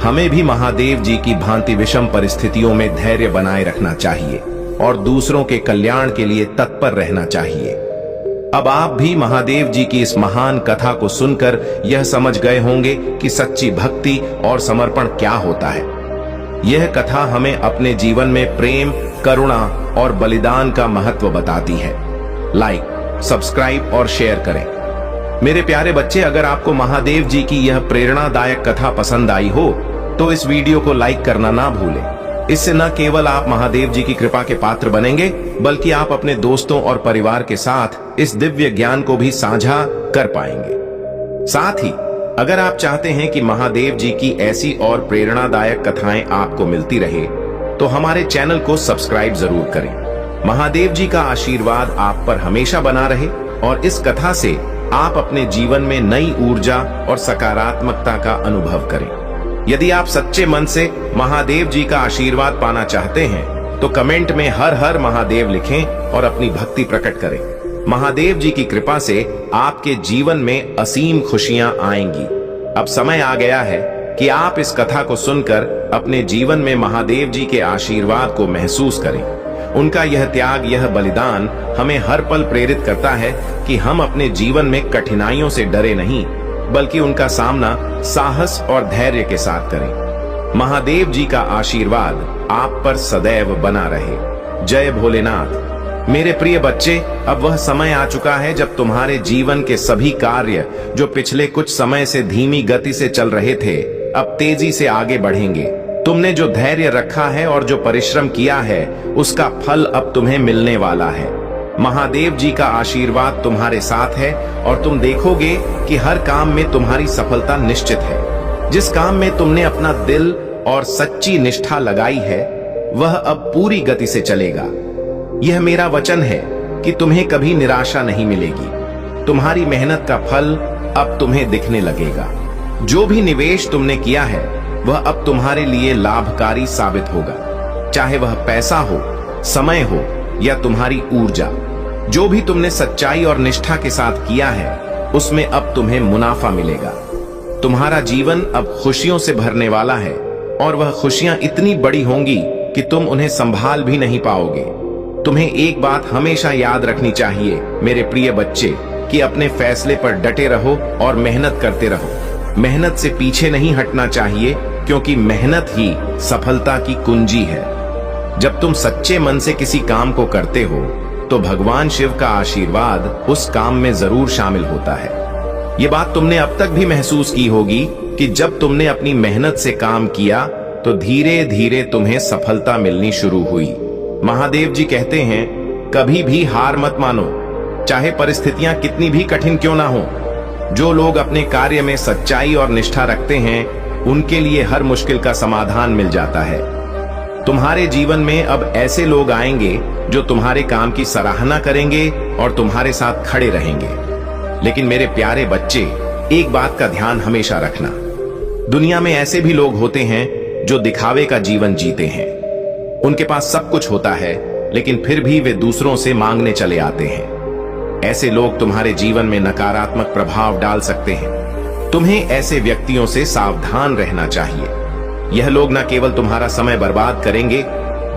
S1: हमें भी महादेव जी की भांति विषम परिस्थितियों में धैर्य बनाए रखना चाहिए और दूसरों के कल्याण के लिए तत्पर रहना चाहिए। अब आप भी महादेव जी की इस महान कथा को सुनकर यह समझ गए होंगे कि सच्ची भक्ति और समर्पण क्या होता है। यह कथा हमें अपने जीवन में प्रेम, करुणा और बलिदान का महत्व बताती है। लाइक, सब्सक्राइब और शेयर करें। मेरे प्यारे बच्चे, अगर आपको महादेव जी की यह प्रेरणादायक कथा पसंद आई हो तो इस वीडियो को लाइक करना ना भूलें। इससे न केवल आप महादेव जी की कृपा के पात्र बनेंगे बल्कि आप अपने दोस्तों और परिवार के साथ इस दिव्य ज्ञान को भी साझा कर पाएंगे। साथ ही अगर आप चाहते हैं कि महादेव जी की ऐसी और प्रेरणादायक कथाएं आपको मिलती रहे तो हमारे चैनल को सब्सक्राइब जरूर करें। महादेव जी का आशीर्वाद आप पर हमेशा बना रहे और इस कथा से आप अपने जीवन में नई ऊर्जा और सकारात्मकता का अनुभव करें। यदि आप सच्चे मन से महादेव जी का आशीर्वाद पाना चाहते हैं तो कमेंट में हर हर महादेव लिखें और अपनी भक्ति प्रकट करें। महादेव जी की कृपा से आपके जीवन में असीम खुशियां आएंगी। अब समय आ गया है कि आप इस कथा को सुनकर अपने जीवन में महादेव जी के आशीर्वाद को महसूस करें। उनका यह त्याग, यह बलिदान हमें हर पल प्रेरित करता है कि हम अपने जीवन में कठिनाइयों से डरे नहीं बल्कि उनका सामना साहस और धैर्य के साथ करें। महादेव जी का आशीर्वाद आप पर सदैव बना रहे। जय भोलेनाथ। मेरे प्रिय बच्चे, अब वह समय आ चुका है जब तुम्हारे जीवन के सभी कार्य जो पिछले कुछ समय से धीमी गति से चल रहे थे अब तेजी से आगे बढ़ेंगे। तुमने जो धैर्य रखा है और जो परिश्रम किया है उसका फल अब तुम्हें मिलने वाला है। महादेव जी का आशीर्वाद तुम्हारे साथ है और तुम देखोगे कि हर काम में तुम्हारी सफलता निश्चित है। जिस काम में तुमने अपना दिल और सच्ची निष्ठा लगाई है वह अब पूरी गति से चलेगा। यह मेरा वचन है कि तुम्हें कभी निराशा नहीं मिलेगी। तुम्हारी मेहनत का फल अब तुम्हें दिखने लगेगा। जो भी निवेश तुमने किया है वह अब तुम्हारे लिए लाभकारी साबित होगा, चाहे वह पैसा हो, समय हो या तुम्हारी ऊर्जा। जो भी तुमने सच्चाई और निष्ठा के साथ किया है उसमें अब तुम्हें मुनाफा मिलेगा। तुम्हारा जीवन अब खुशियों से भरने वाला है और वह खुशियां इतनी बड़ी होंगी कि तुम उन्हें संभाल भी नहीं पाओगे। तुम्हें एक बात हमेशा याद रखनी चाहिए मेरे प्रिय बच्चे, कि अपने फैसले पर डटे रहो और मेहनत करते रहो। मेहनत से पीछे नहीं हटना चाहिए क्योंकि मेहनत ही सफलता की कुंजी है। जब तुम सच्चे मन से किसी काम को करते हो तो भगवान शिव का आशीर्वाद उस काम में जरूर शामिल होता है। ये बात तुमने अब तक भी महसूस की होगी कि जब तुमने अपनी मेहनत से काम किया तो धीरे धीरे तुम्हें सफलता मिलनी शुरू हुई। महादेव जी कहते हैं, कभी भी हार मत मानो, चाहे परिस्थितियां कितनी भी कठिन क्यों ना हो। जो लोग अपने कार्य में सच्चाई और निष्ठा रखते हैं उनके लिए हर मुश्किल का समाधान मिल जाता है। तुम्हारे जीवन में अब ऐसे लोग आएंगे जो तुम्हारे काम की सराहना करेंगे और तुम्हारे साथ खड़े रहेंगे। लेकिन मेरे प्यारे बच्चे, एक बात का ध्यान हमेशा रखना, दुनिया में ऐसे भी लोग होते हैं जो दिखावे का जीवन जीते हैं। उनके पास सब कुछ होता है लेकिन फिर भी वे दूसरों से मांगने चले आते हैं। ऐसे लोग तुम्हारे जीवन में नकारात्मक प्रभाव डाल सकते हैं। तुम्हें ऐसे व्यक्तियों से सावधान रहना चाहिए। यह लोग न केवल तुम्हारा समय बर्बाद करेंगे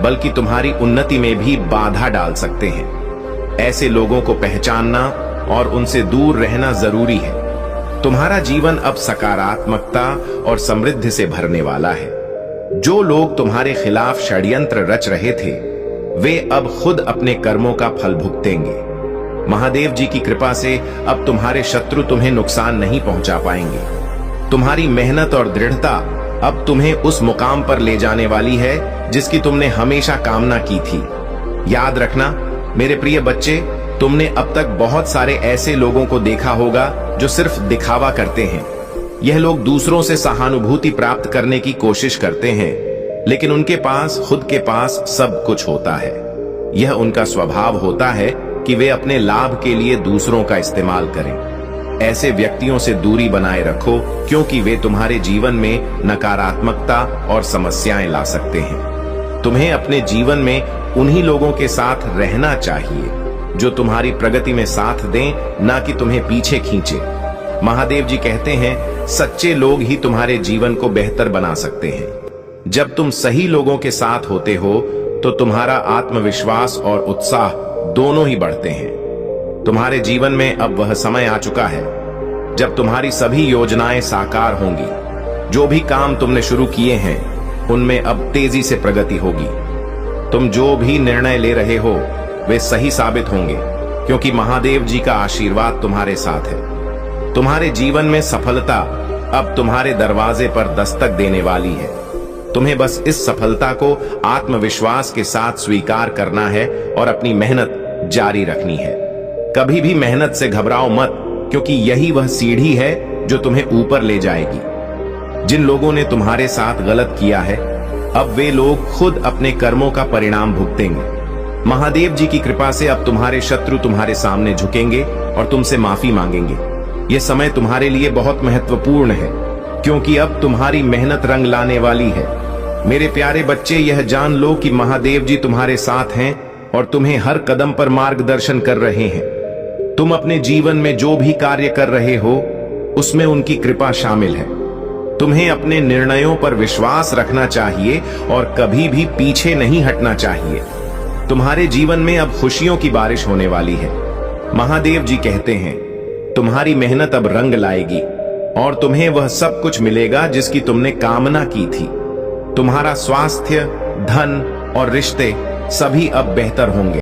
S1: बल्कि तुम्हारी उन्नति में भी बाधा डाल सकते हैं। ऐसे लोगों को पहचानना और उनसे दूर रहना जरूरी है। तुम्हारा जीवन अब सकारात्मकता और समृद्धि से भरने वाला है। जो लोग तुम्हारे खिलाफ षड्यंत्र रच रहे थे वे अब खुद अपने कर्मों का फल भुगतेंगे। महादेव जी की कृपा से अब तुम्हारे शत्रु तुम्हें नुकसान नहीं पहुंचा पाएंगे। तुम्हारी मेहनत और दृढ़ता अब तुम्हें उस मुकाम पर ले जाने वाली है जिसकी तुमने हमेशा कामना की थी। याद रखना मेरे प्रिय बच्चे, तुमने अब तक बहुत सारे ऐसे लोगों को देखा होगा जो सिर्फ दिखावा करते हैं। यह लोग दूसरों से सहानुभूति प्राप्त करने की कोशिश करते हैं, लेकिन उनके पास खुद के पास सब कुछ होता है। यह उनका स्वभाव होता है कि वे अपने लाभ के लिए दूसरों का इस्तेमाल करें। ऐसे व्यक्तियों से दूरी बनाए रखो, क्योंकि वे तुम्हारे जीवन में नकारात्मकता और समस्याएं ला सकते हैं। तुम्हें अपने जीवन में उन्हीं लोगों के साथ रहना चाहिए जो तुम्हारी प्रगति में साथ दें, ना कि तुम्हें पीछे खींचे। महादेव जी कहते हैं, सच्चे लोग ही तुम्हारे जीवन को बेहतर बना सकते हैं। जब तुम सही लोगों के साथ होते हो तो तुम्हारा आत्मविश्वास और उत्साह दोनों ही बढ़ते हैं। तुम्हारे जीवन में अब वह समय आ चुका है जब तुम्हारी सभी योजनाएं साकार होंगी। जो भी काम तुमने शुरू किए हैं उनमें अब तेजी से प्रगति होगी। तुम जो भी निर्णय ले रहे हो वे सही साबित होंगे, क्योंकि महादेव जी का आशीर्वाद तुम्हारे साथ है। तुम्हारे जीवन में सफलता अब तुम्हारे दरवाजे पर दस्तक देने वाली है। तुम्हें बस इस सफलता को आत्मविश्वास के साथ स्वीकार करना है और अपनी मेहनत जारी रखनी है। कभी भी मेहनत से घबराओ मत, क्योंकि यही वह सीढ़ी है जो तुम्हें ऊपर ले जाएगी। जिन लोगों ने तुम्हारे साथ गलत किया है, अब वे लोग खुद अपने कर्मों का परिणाम भुगतेंगे। महादेव जी की कृपा से अब तुम्हारे शत्रु तुम्हारे सामने झुकेंगे और तुमसे माफी मांगेंगे। यह समय तुम्हारे लिए बहुत महत्वपूर्ण है, क्योंकि अब तुम्हारी मेहनत रंग लाने वाली है। मेरे प्यारे बच्चे, यह जान लो कि महादेव जी तुम्हारे साथ हैं और तुम्हें हर कदम पर मार्गदर्शन कर रहे हैं। तुम अपने जीवन में जो भी कार्य कर रहे हो उसमें उनकी कृपा शामिल है। तुम्हें अपने निर्णयों पर विश्वास रखना चाहिए और कभी भी पीछे नहीं हटना चाहिए। तुम्हारे जीवन में अब खुशियों की बारिश होने वाली है। महादेव जी कहते हैं, तुम्हारी मेहनत अब रंग लाएगी और तुम्हें वह सब कुछ मिलेगा जिसकी तुमने कामना की थी। तुम्हारा स्वास्थ्य, धन और रिश्ते सभी अब बेहतर होंगे।